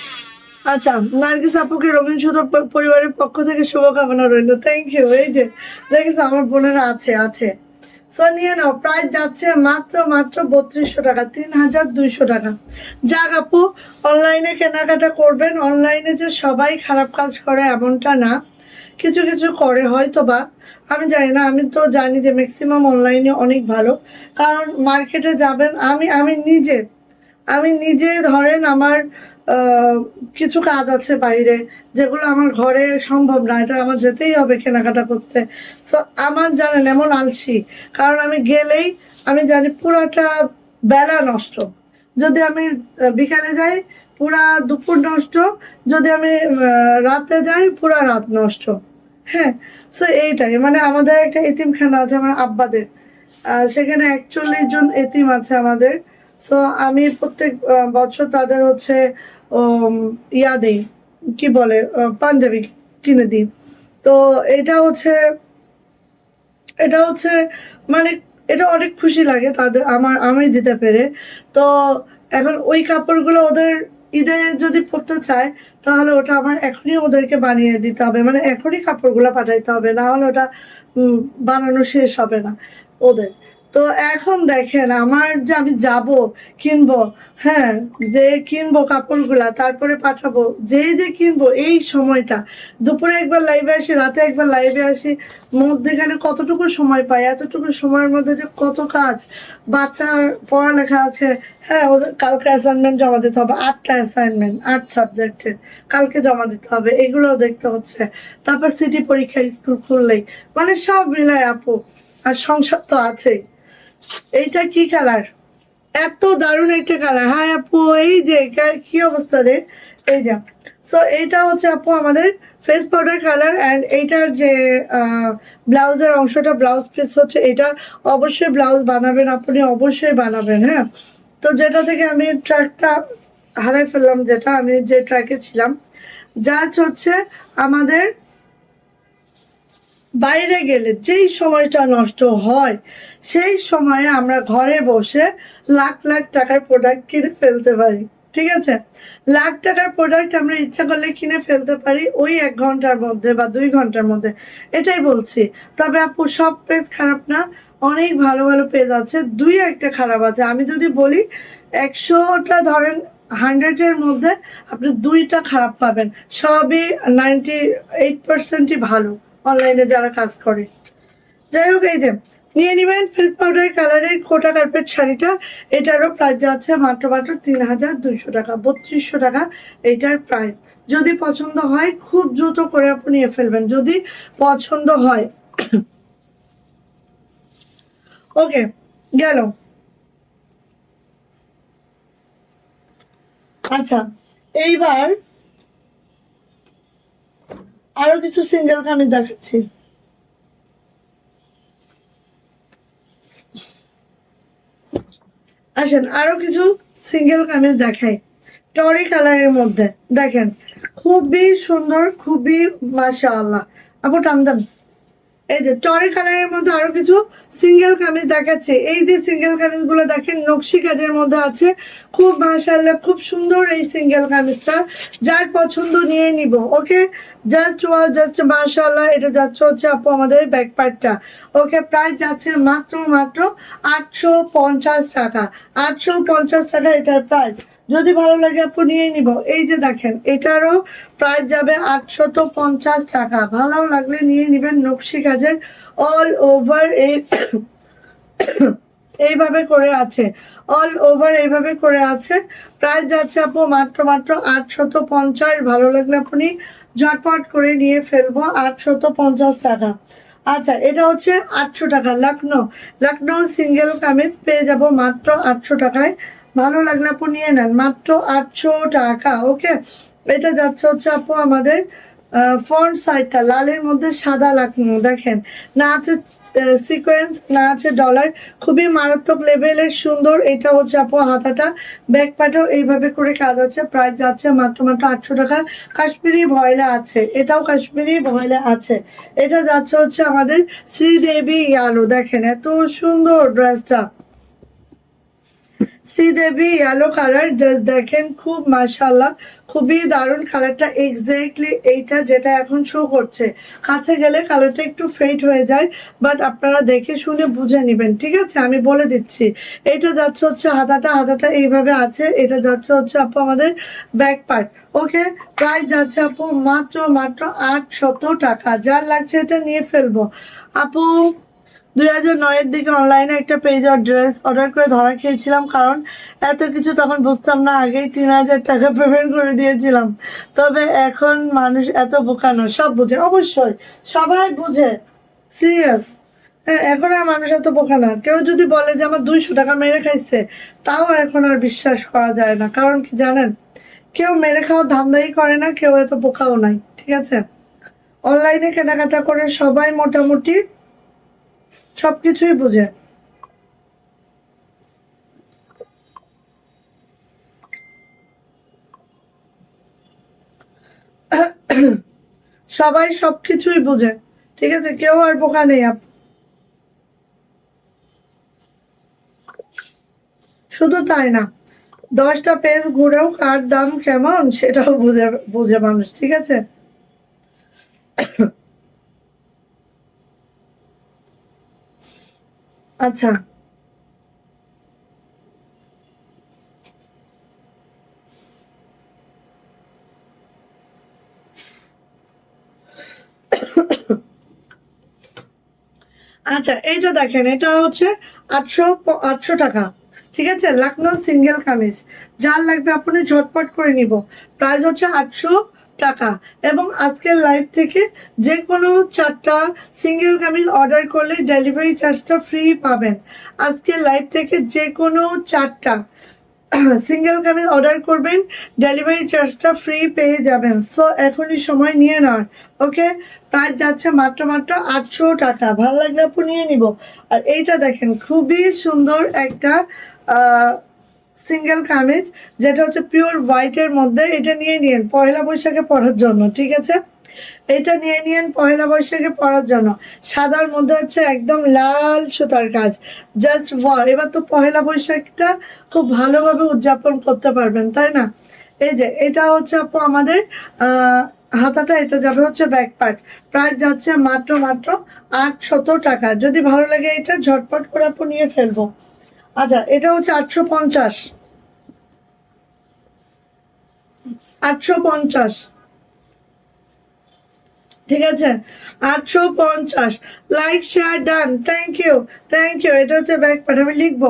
আচ্ছা, নার্গিস আপুকে রঙিন সুতো পরিবারের পক্ষ থেকে শুভকামনা রইল। Thank you. এই যে দেখিস আমার বোনেরা আছে আছে। সো নিয়ে নাও, প্রাইস যাচ্ছে মাত্র মাত্র 3200 টাকা, 3200 টাকা। যাক আপু, অনলাইনে কেনাকাটা করবেন। অনলাইনে যে সবাই খারাপ কাজ করে এমনটা না, কিছু কিছু করে হয়তো বা, আমি জানি না। আমি তো জানি যে ম্যাক্সিমাম অনলাইনে অনেক ভালো, কারণ মার্কেটে যাবেন, আমি আমি নিজে ধরেন আমার আহ, কিছু কাজ আছে বাইরে, যেগুলো আমার ঘরে সম্ভব না, এটা আমার যেতেই হবে কেনাকাটা করতে। সো আমার জানেন এমন আলসি, কারণ আমি গেলেই আমি জানি পুরাটা বেলা নষ্ট। যদি আমি বিকালে যাই পুরা দুপুর নষ্ট, যদি আমি রাতে যাই পুরা রাত নষ্ট। হ্যাঁ, সো এইটাই মানে আমাদের একটা এতিমখানা আছে আমার আব্বাদের, সেখানে 41 জন এতিম আছে আমাদের। সো আমি প্রত্যেক বছর তাদের হচ্ছে উম, ইয়া দিই, কি বলে, পাঞ্জাবি কিনে দিই। তো এটা হচ্ছে এটা হচ্ছে মানে এটা অনেক খুশি লাগে তাদের, আমি দিতে পেরে। তো এখন ওই কাপড়গুলো ওদের ঈদে যদি পরতে চায়, তাহলে ওটা আমার এখনই ওদেরকে বানিয়ে দিতে হবে, মানে এখনই কাপড়গুলো পাঠাইতে হবে, না হলে ওটা উম, বানানো শেষ হবে না ওদের। তো এখন দেখেন আমার যে আমি যাব কিনবো, হ্যাঁ, যে কিনবো কাপড়গুলা তারপরে পাঠাবো, যে কিনবো এই সময়টা, দুপুরে একবার লাইভে আসি, রাতে একবার লাইভে আসি, মধ্যেখানে কতটুকু সময় পাই, এতটুকু সময়ের মধ্যে যে কত কাজ, বাচ্চার পড়ালেখা আছে। হ্যাঁ, ওদের কালকে অ্যাসাইনমেন্ট জমা দিতে হবে, 8টা অ্যাসাইনমেন্ট 8 সাবজেক্টের, কালকে জমা দিতে হবে, এগুলোও দেখতে হচ্ছে। তারপর সিটি পরীক্ষা স্কুল খুললেই, মানে সব মিলায় আপু, আর সংসার তো আছেই। এইটা কি কালার, এত দারুণ একটা কালার। হ্যাঁ আপু, এই যে কি অবস্থা রে, এই যে। সো এইটা হচ্ছে আপু আমাদের ফেস পাউডার কালার, অ্যান্ড এইটার যে ব্লাউজের অংশটা, ব্লাউজ পিস হচ্ছে এটা। অবশ্যই ব্লাউজ বানাবেন, আপনি অবশ্যই বানাবেন। হ্যাঁ, তো যেটা থেকে আমি ট্র্যাকটা হারাই ফেললাম, যেটা আমি যে ট্র্যাকে ছিলাম, জাস্ট হচ্ছে আমাদের বাইরে গেলে যেই সময়টা নষ্ট হয়, সেই সময়ে আমরা ঘরে বসে লাখ লাখ টাকার প্রোডাক্ট কিনে ফেলতে পারি। ঠিক আছে, লাখ টাকার প্রোডাক্ট আমরা ইচ্ছা করলে কিনে ফেলতে পারি ওই 1 ঘন্টার মধ্যে বা 2 ঘন্টার মধ্যে, এটাই বলছি। তবে আপু সব পেজ খারাপ না, অনেক ভালো ভালো পেজ আছে, দুই একটা খারাপ আছে। আমি যদি বলি 100টা ধরেন, 100-এর মধ্যে আপনি 2টা খারাপ পাবেন, সবই 98%ই ভালো অনলাইনে যারা কাজ করে। যাই হোক, এই যে নিয়ে নিবেন ফেস পাউডার কালারের কোটা কার্পেট শাড়িটা। এটারও প্রাইস যাচ্ছে মাত্র মাত্র 3200 টাকা, 3200 টাকা এটার প্রাইস। যদি পছন্দ হয় খুব দ্রুত করে আপনি নিয়ে ফেলবেন, যদি পছন্দ হয়। ওকে, গেল। আচ্ছা, এইবার আরো কিছু সিঙ্গেল কামিজ দেখাচ্ছি। আসেন আরো কিছু সিঙ্গেল কামিজ দেখাই, টরি কালারের মধ্যে। দেখেন খুবই সুন্দর, খুবই মাশাআল্লাহ। আপু টান দেন। এই যে টরি কালারের মধ্যে আরো কিছু সিঙ্গেল কামিজ দেখাচ্ছে। এই যে সিঙ্গেল কামিজ গুলো দেখেন নকশি কাজের মধ্যে আছে, খুব মাশাআল্লাহ, খুব সুন্দর এই সিঙ্গেল কামিজটা। যার পছন্দ নিয়ে নিব। ওকে, জাস্ট ওয়াও, জাস্ট মাশাআল্লাহ। এটা যাচ্ছে হচ্ছে আপু আমাদের ব্যাক পার্টটা। ওকে, প্রাইস যাচ্ছে মাত্র মাত্র 850 টাকা, 850 টাকা এটার প্রাইস। যদি ভালো লাগে আপু নিয়ে নিব। এই যে দেখেন এটারও প্রাইস যাবে 850 টাকা, ভালো লাগলে নিয়ে নিবেন। নকশি কাজের অল ওভার এইভাবে করে আছে, অল ওভার এইভাবে করে আছে। প্রাইস যাচ্ছে আপু মাত্র মাত্র 850। ভালো লাগলে আপনি ঝটপট করে নিয়ে ফেলবো, 850 টাকা। আচ্ছা, এটা হচ্ছে 800 টাকা, লখনৌ, লখনৌ সিঙ্গেল কামিজ পেয়ে যাব মাত্র 800 টাকায়। ভালো লাগলে আপু নিয়ে নেন, মাত্র 800 টাকা। ওকে, এটা যাচ্ছে হচ্ছে আপু আমাদের ফ্রন্ট সাইডটা লালের মধ্যে সাদা লাখনো, দেখেন না আছে সিকোয়েন্স, না আছে ডলার, খুবই মারাত্মক লেভেলের সুন্দর। এটা হচ্ছে আপু হাতাটা, ব্যাক পার্টও এইভাবে করে কাজ আছে। প্রাইস যাচ্ছে মাত্র মাত্র 800 টাকা। কাশ্মীরি ভয়লা আছে, এটাও কাশ্মীরি ভয়লা আছে। এটা যাচ্ছে হচ্ছে আমাদের শ্রীদেবী ইয়ালো, দেখেন এত সুন্দর ড্রেসটা, শ্রীদেবী ইয়েলো কালার। জাস্ট দেখেন খুব মাশাআল্লাহ, খুবই দারুণ কালারটা। এক্স্যাক্টলি এইটা যেটা এখন শো করছে, কাছে গেলে কালারটা একটু ফেড হয়ে যায়, বাট আপনারা দেখে শুনে বুঝে নেবেন। ঠিক আছে, আমি বলে দিচ্ছি। এটা যাচ্ছে হচ্ছে হাতাটা, হাতাটা এইভাবে আছে। এটা যাচ্ছে হচ্ছে আপু আমাদের ব্যাক পার্ট। ওকে, প্রাইস যাচ্ছে আপু মাত্র মাত্র 800 টাকা। যার লাগছে এটা নিয়ে ফেলবো আপু। 2009-এর দিকে অনলাইনে একটা পেজে ড্রেস অর্ডার করে ধরা খেয়েছিলাম, কারণ এত কিছু তখন বুঝতাম না, আগেই 3000 টাকা পেমেন্ট করে দিয়েছিলাম। তবে এখন মানুষ এত বোকা না, সব বুঝে, অবশ্যই সবাই বুঝে, সিরিয়াস। হ্যাঁ, এখন আর মানুষ এত বোকা না। কেউ যদি বলে যে আমার 200 টাকা মেরে খাইছে, তাও এখন আর বিশ্বাস করা যায় না। কারণ কি জানেন, কেউ মেরে খাওয়ার ধান্দাই করে না, কেউ এত বোকাও নাই, ঠিক আছে? অনলাইনে কেনাকাটা করে সবাই মোটামুটি সবকিছুই বুঝে। সবাই সবকিছুই বুঝে, ঠিক আছে? কেউ আর বোকা নেই। শুধু তাই না, 10টা পেজ ঘুরেও কার দাম কেমন সেটাও বুঝে বুঝে মানুষ, ঠিক আছে? আচ্ছা, আচ্ছা, এইটা দেখেন, এটা হচ্ছে 800 টাকা, ঠিক আছে? লাকনো সিঙ্গেল কামিজ, যার লাগবে আপনি ঝটপট করে নিব। প্রাইস হচ্ছে 800 টাকা। এবং আজকের লাইভ থেকে যে কোনো 4টা সিঙ্গেল কামিজ অর্ডার করলে ডেলিভারি চার্জটা ফ্রি পাবেন। আজকের লাইভ থেকে যে কোনো 4টা সিঙ্গেল কামিজ অর্ডার করবেন, ডেলিভারি চার্জটা ফ্রি পেয়ে যাবেন। সো এখনই সময় নিয়ে নেন, ওকে? প্রাইস যাচ্ছে মাত্র মাত্র 800 টাকা। ভালো লাগলে আপু নিয়ে নিব। আর এইটা দেখেন, খুবই সুন্দর একটা সিঙ্গেল কামিজ, যেটা হচ্ছে পিওর হোয়াইটের মধ্যে। এটা নিয়ে নিন পয়লা বৈশাখে পরার জন্য, ঠিক আছে? এটা নিয়ে নিন পয়লা বৈশাখে পরার জন্য। সাদার মধ্যে হচ্ছে একদম লাল সুতার কাজ, জাস্ট ওয়াও! এবার তো পয়লা বৈশাখটা খুব ভালোভাবে উদযাপন করতে পারবেন, তাই না? এই যে এটা হচ্ছে আপু আমাদের হাতাটা, এটা যাবে হচ্ছে ব্যাক পার্ট। প্রাইস যাচ্ছে মাত্র মাত্র 800 টাকা। যদি ভালো লাগে এটা ঝটপট করে আপু নিয়ে ফেলবো। আচ্ছা, এটা হচ্ছে 850, 850, ঠিক আছে? 850। Like share done, thank you, thank you. এটা হচ্ছে ব্যাক পার্ট, আমি লিখবো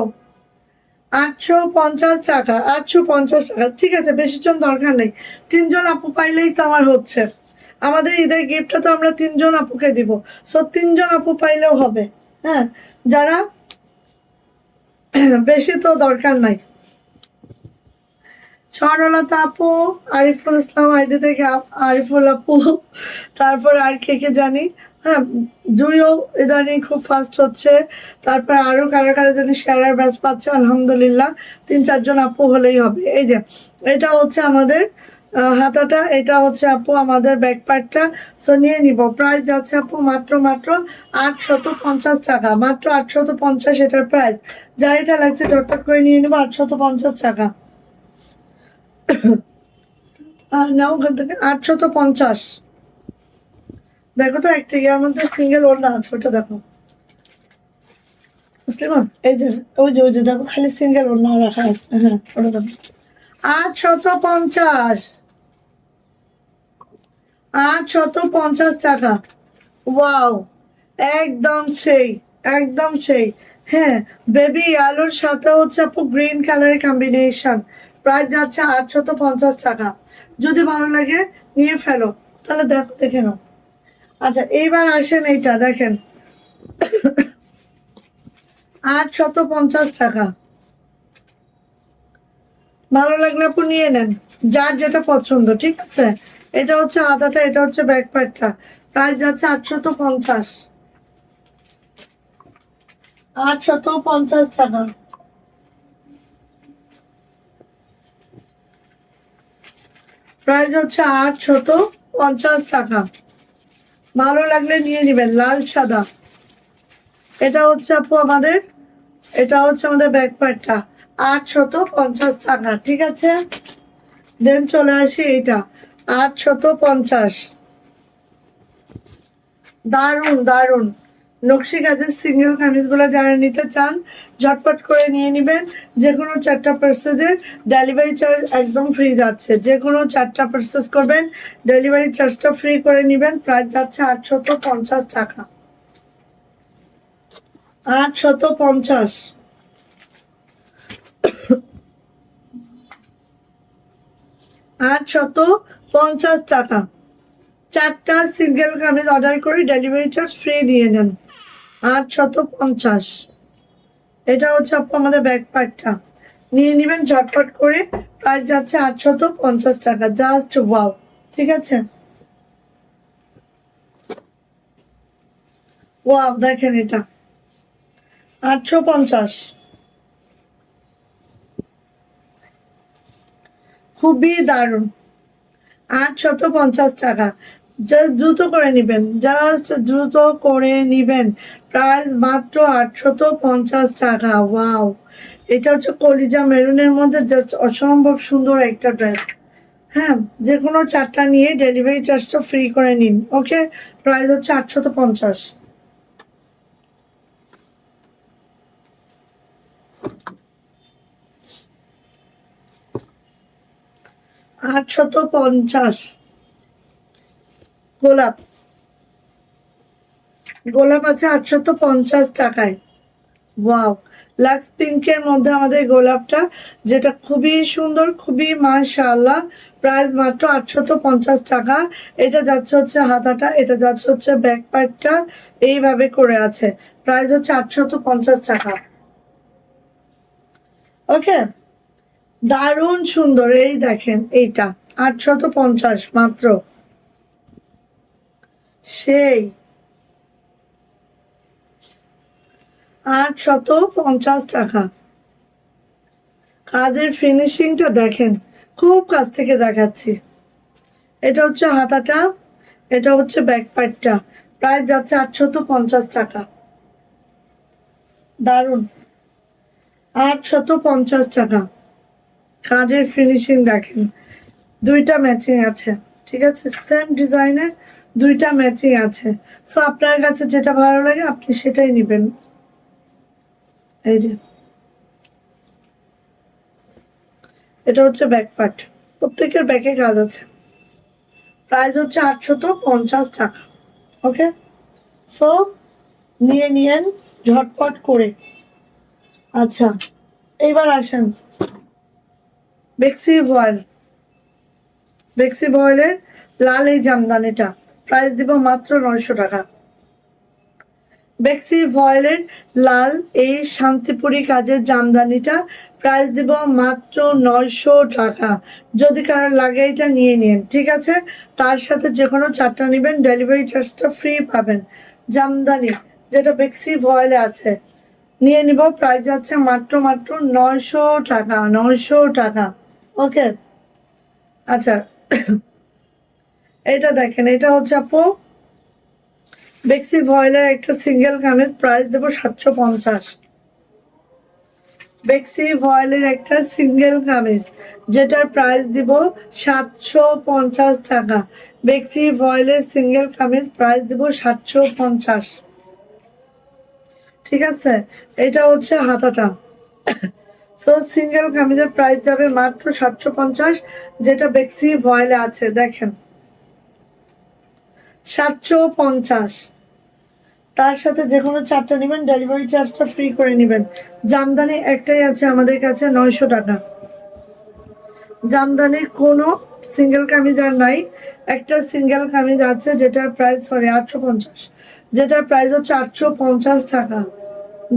850 টাকা, 850 টাকা, ঠিক আছে? বেশি জন দরকার নেই, 3জন আপু পাইলেই তো আমার হচ্ছে। আমাদের ঈদের গিফটটা তো আমরা 3জন আপুকে দিব, সো 3জন আপু পাইলেও হবে। হ্যাঁ, যারা বেশি তো দরকার নাই। স্বর্ণলতা আপু, আরিফুল ইসলাম আইডি থেকে আরিফুল আপু, তারপর আর কে কে জানি, হ্যাঁ, জুইও ইদানিং খুব ফাস্ট হচ্ছে। তারপর আরো কারা কারা জানি শেয়ার ব্যাচ পাচ্ছে, আলহামদুলিল্লাহ। 3-4জন আপু হলেই হবে। এই যে এটা হচ্ছে আমাদের হাতাটা, এটা হচ্ছে আপু আমাদের ব্যাক পার্টটা। সো নিয়ে নিব। প্রাইস যাচ্ছে আপু মাত্র মাত্র 850 টাকা, মাত্র 850 এটার প্রাইস। যা এটা লাগছে ঝটপট করে নিয়ে নেবো, 850 টাকা। না, ওখান থেকে 850। দেখো তো একটা ইয়ার মধ্যে সিঙ্গেল ওড়না আছে, ওটা দেখো মুসলিমা। এই যে ওই যে দেখো, খালি সিঙ্গেল ওড়না রাখা আছে। হ্যাঁ, ওটা দেখো। 850, 850 টাকা। ওয়াও, একদম সেই, একদম সেই। হ্যাঁ, বেবি আলুর সাথে হচ্ছে আপু গ্রিন কালারের কম্বিনেশন। প্রাইস যাচ্ছে 850 টাকা। যদি ভালো লাগে নিয়ে ফেলো। তাহলে দেখো, দেখে নাও। আচ্ছা, এইবার আসেন, এইটা দেখেন, 850 টাকা। ভালো লাগলে আপু নিয়ে নেন, যার যেটা পছন্দ, ঠিক আছে? এটা হচ্ছে আদাটা, এটা হচ্ছে ব্যাক পার্টটা। প্রাইস যাচ্ছে 850, 850 টাকা। প্রাইস হচ্ছে 850 টাকা। ভালো লাগলে নিয়ে নিবেন, লাল সাদা। এটা হচ্ছে আপু আমাদের, এটা হচ্ছে আমাদের ব্যাক পার্টটা, 850 টাকা, ঠিক আছে? দেন চলে আসি এইটা, 850। দারুন দারুন নকশি কাজের সিঙ্গেল কামিজগুলো যারা নিতে চান, ঝটপট করে নিয়ে নেবেন। যে কোনো 4টা পার্সেজের ডেলিভারি চার্জ একদম ফ্রি যাচ্ছে। যে কোনো 4টা পার্সেস করবেন, ডেলিভারি চার্জটা ফ্রি করে নেবেন। প্রাইস যাচ্ছে 850 টাকা। 850, 850 টাকা। 4টা সিঙ্গেল কামিজ অর্ডার করে ডেলিভারি চার্জ ফ্রি দিয়ে নেন। 850। এটা হচ্ছে আপু আমাদের ব্যাক পার্টটা, নিয়ে নেবেন ঝটপট করে। প্রাইস যাচ্ছে 850 টাকা, জাস্ট ওয়াও। ঠিক আছে, ওয়াও, দেখেন এটা 850, খুবই দারুণ। 850 টাকা, জাস্ট দ্রুত করে নিবেন, জাস্ট দ্রুত করে নিবেন। প্রাইস মাত্র 850 টাকা। ওয়াও, এটা হচ্ছে কলিজা মেরুনের মধ্যে জাস্ট অসম্ভব সুন্দর একটা ড্রেস। হ্যাঁ, যে কোনো 4টা নিয়ে ডেলিভারি চার্জটা ফ্রি করে নিন। ওকে, প্রাইস হচ্ছে 850। 850। গোলাপ, গোলাপ আছে 850 টাকায়। ওয়াও, লাক্স পিঙ্কের মধ্যে আমাদের গোলাপটা, যেটা খুবই সুন্দর, খুবই মাশাআল্লাহ। প্রাইস মাত্র 850 টাকা। এটা যাচ্ছে হচ্ছে হাতাটা, এটা যাচ্ছে হচ্ছে ব্যাক পার্টটা, এইভাবে করে আছে। প্রাইস হচ্ছে 850 টাকা। ওকে, দারুণ সুন্দর। এই দেখেন এইটা 850 মাত্র, সেই 850 টাকা। কাজের ফিনিশিংটা দেখেন, খুব কাছ থেকে দেখাচ্ছি। এটা হচ্ছে হাতাটা, এটা হচ্ছে ব্যাক পার্টটা। প্রাইস যাচ্ছে 850 টাকা। দারুন, 850 টাকা। কাজের ফিনিশিং দেখেন, দুইটা ম্যাচিং আছে। ঠিক আছে, সেম ডিজাইনের দুইটা ম্যাচিং আছে। সো আপনার কাছে যেটা ভালো লাগে আপনি সেটাই নেবেন। এই যে এটা হচ্ছে ব্যাক পার্ট, প্রত্যেকের ব্যাকে কাজ আছে। প্রাইস হচ্ছে 850 টাকা। ওকে, সো নিয়ে নিয়েন ঝটপট করে। আচ্ছা, এইবার আসেন বেক্সি ভয়েল। বেক্সি ভয়েলের লাল এই জামদানিটা, প্রাইস দিব মাত্র 900 টাকা। বেক্সি ভয়েলের লাল এই শান্তিপুরি কাজের জামদানিটা, প্রাইস দিব মাত্র 900 টাকা। যদি কারোর লাগে এটা নিয়ে নিন, ঠিক আছে। তার সাথে যে কোনো 4টা নেবেন, ডেলিভারি চার্জটা ফ্রি পাবেন। জামদানি যেটা বেক্সি ভয়েলে আছে, নিয়ে নিব। প্রাইস যাচ্ছে মাত্র মাত্র 900 টাকা, 900 টাকা। ওকে, আচ্ছা, এটা দেখেন, এটা হচ্ছে আপু বেক্সি ভয়েলের একটা সিঙ্গেল কামিজ, প্রাইস দেবো 750। বেক্সি ভয়েলের একটা সিঙ্গেল কামিজ, যেটার প্রাইস দিব 750 টাকা। বেক্সি ভয়েলের সিঙ্গেল কামিজ, প্রাইস দিব 750। ঠিক আছে, এটা হচ্ছে হাতাটা। সো সিঙ্গেল কামিজের প্রাইস যাবে মাত্র 750, যেটা বেক্সি ভয়েলে আছে। দেখেন 750। তার সাথে যে কোনো 4টা নেবেন, ডেলিভারি চার্জটা ফ্রি করে নেবেন। জামদানি একটাই আছে আমাদের কাছে, 900 টাকা। জামদানির কোনো সিঙ্গেল কামিজ আর নাই। একটা সিঙ্গেল কামিজ আছে যেটার প্রাইস, সরি, 850, যেটার প্রাইস হচ্ছে 850 টাকা।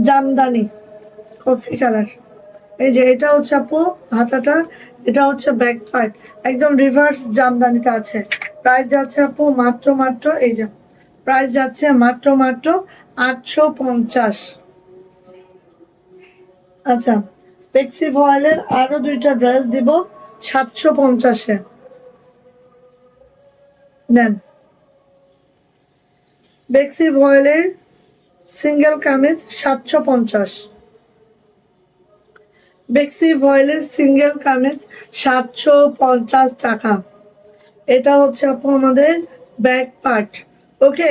Jamdani coffee colour. এই যে এটা হচ্ছে আপু হাতাটা, এটা হচ্ছে ব্যাক পার্ট, একদম রিভার্স জামদানিতে আছে। প্রাইস যাচ্ছে আপু মাত্র মাত্র, এই যে প্রাইস যাচ্ছে মাত্র মাত্র 850। আচ্ছা, বেক্সি ভয়েলের আরো দুইটা ড্রেস দিব 750-এ। দেন বেক্সি ভয়েলের সিঙ্গেল কামিজ 750। বেক্সি ভয়েলের সিঙ্গেল কামিজ 750 টাকা। এটা হচ্ছে আপু আমাদের ব্যাক পার্ট। ওকে,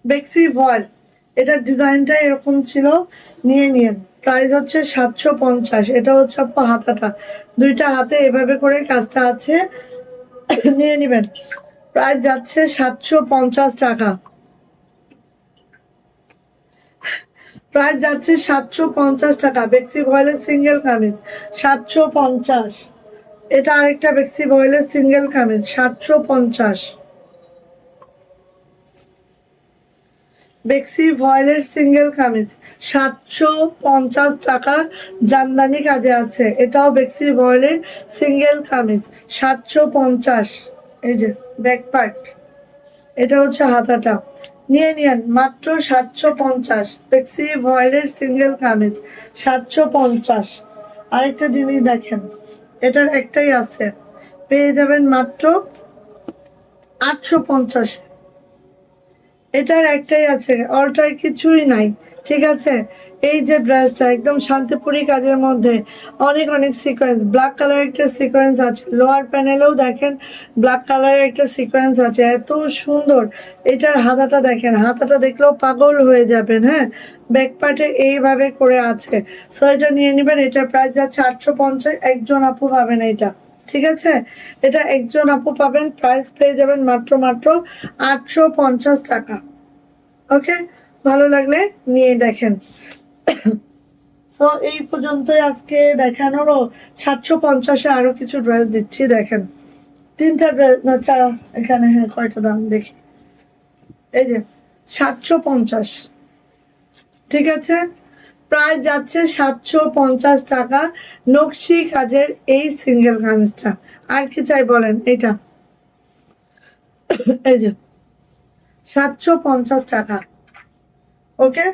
বেক্সি ভয়েল, এটার ডিজাইনটা এরকম ছিল, নিয়ে নিন। প্রাইস হচ্ছে 750। এটা হচ্ছে আপু হাতাটা, দুইটা হাতে এভাবে করে কাজটা আছে, নিয়ে নিবেন। প্রাইস যাচ্ছে 750 টাকা। প্রাইস যাচ্ছে 750 টাকা। বেক্সি ভয়েলের সিঙ্গেল কামিজ 750। এটা আরেকটা বেক্সি ভয়েলের সিঙ্গেল কামিজ 750। বেক্সি ভয়েলের সিঙ্গেল কামিজ 750 টাকা, জামদানি কাজে আছে। এটাও বেক্সি ভয়েলের সিঙ্গেল কামিজ 750। এই যে ব্যাক পার্ট, এটা হচ্ছে হাতাটা। নিয়ে নিয়েন মাত্র 750। বেক্সি ভয়েলের সিঙ্গেল কামিজ 750। আরেকটা জিনিস দেখেন, এটার একটাই আছে, পেয়ে যাবেন মাত্র 850। এটার একটাই আছে, অল্টার কিছুই নাই। ঠিক আছে, এই যে ড্রেসটা একদম শান্তিপুরি কাজের মধ্যে অনেক অনেক সিকোয়েন্স, ব্ল্যাক কালার একটা সিকোয়েন্স আছে, লোয়ার প্যানেলেও দেখেন ব্ল্যাক কালারের একটা সিকোয়েন্স আছে, এত সুন্দর। এটার হাতাটা দেখেন, হাতাটা দেখলেও পাগল হয়ে যাবেন। হ্যাঁ, ব্যাক পার্টে এইভাবে করে আছে। সো এটা নিয়ে নেবেন। এটার প্রাইস যাচ্ছে 850। একজন আপু পাবেন এটা। ঠিক আছে, এটা একজন আপু পাবেন। প্রাইস পেয়ে যাবেন মাত্র মাত্র 850 টাকা। ওকে, ভালো লাগলে নিয়ে দেখেন। সো এই পর্যন্তই আজকে দেখানোরও। 750-এ আরো কিছু ড্রেস দিচ্ছি, দেখেন। তিনটা ড্রেস না এখানে, হ্যাঁ কয়টা দাম দেখি। এই যে 750। ঠিক আছে, প্রাইস যাচ্ছে 750 টাকা। নকশি কাজের এই সিঙ্গেল কামিজটা, আর কি চাই বলেন। এটা এই যে 750 টাকা। ওকে,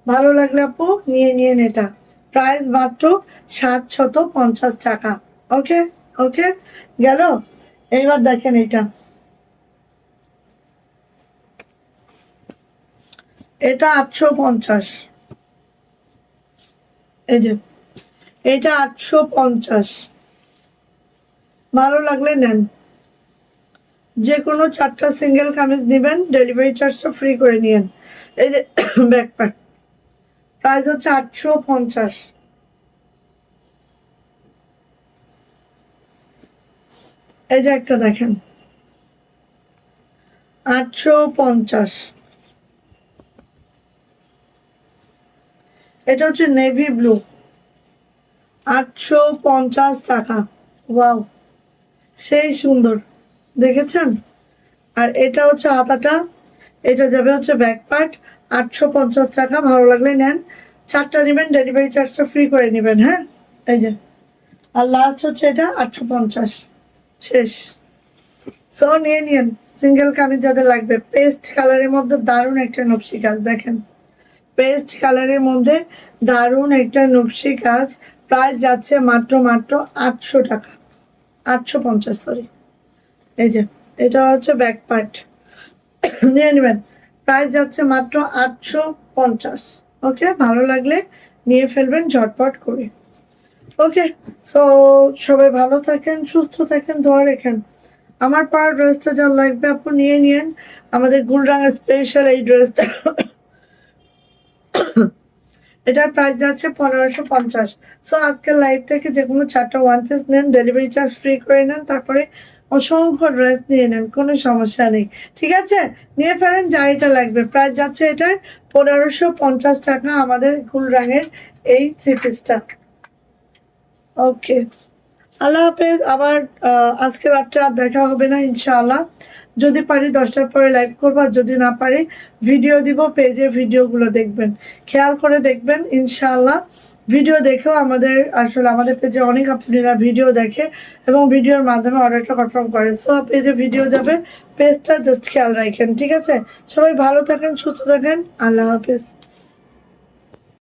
ভালো লাগলে আপু নিয়ে নিয়েন এটা। প্রাইস মাত্র 750 টাকা। ওকে ওকে, গেল। এইবার দেখেন এটা, এটা 850। এই যে এটা 850। ভালো লাগলে নেন। যে কোনো 4টা সিঙ্গেল কামিজ দিবেন, ডেলিভারি চার্জটা ফ্রি করে নিয়েন। এই যে ব্যাক পার্ট, প্রাইস হচ্ছে 850। এই যে একটা দেখেন 850। এটা হচ্ছে নেভি ব্লু, 850 টাকা। ওয়াও, সেই সুন্দর, দেখেছেন। আর এটা হচ্ছে হাতাটা, এটা যাবে হচ্ছে ব্যাক পার্ট। 850 টাকা। ভালো লাগলে নেন। 4টা নেবেন, ডেলিভারি চার্জটা ফ্রি করে নেবেন। হ্যাঁ, এই যে। আর লাস্ট হচ্ছে এটা 850। শেষ। সো নিয়ে নিন সিঙ্গেল কামিজ যাদের লাগবে। পেস্ট কালারের মধ্যে দারুণ একটা নকশি কাজ দেখেন, পেস্ট কালারের মধ্যে দারুণ একটা নকশি কাজ। প্রাইস যাচ্ছে মাত্র মাত্র 800 টাকা। 850, সরি। এই যে এটা হচ্ছে ব্যাক পার্ট, নিয়ে নেবেন। প্রাইস যাচ্ছে মাত্র 850। ওকে, ভালো লাগলে নিয়ে ফেলবেন ঝটপট করে। ওকে, সো সবাই ভালো থাকেন, সুস্থ থাকেন, দোয়া রেখেন। আমার পাওয়ার ড্রেসটা যা লাগবে আপু নিয়ে নিয়েন। আমাদের গুলরাঙা স্পেশাল এই ড্রেসটা, এটার প্রাইস যাচ্ছে 1550। সো আজকের লাইভ থেকে যে কোনো 4টা ওয়ান পিস নেন, ডেলিভারি চার্জ ফ্রি করে নেন, তারপরে অসংখ্য ড্রেস নিয়ে নেন, কোনো সমস্যা নেই। ঠিক আছে, নিয়ে ফেলেন যা এটা লাগবে। প্রাইস যাচ্ছে এটার 1550 টাকা, আমাদের গুলরাঙের এই থ্রি পিসটা। ওকে, আল্লাহ হাফেজ। আবার আজকে রাত্রে আর দেখা হবে না ইনশাআল্লাহ। যদি পারি 10টার পরে লাইভ করবো, আর যদি না পারি ভিডিও দিব, পেজের ভিডিওগুলো দেখবেন, খেয়াল করে দেখবেন ইনশাআল্লাহ। ভিডিও দেখেও আমাদের পেজে অনেক আপনারা ভিডিও দেখে এবং ভিডিওর মাধ্যমে অর্ডারটা কনফার্ম করে। সো পেজে ভিডিও যাবে, পেজটা জাস্ট খেয়াল রাখেন। ঠিক আছে, সবাই ভালো থাকেন, সুস্থ থাকেন, আল্লাহ হাফেজ।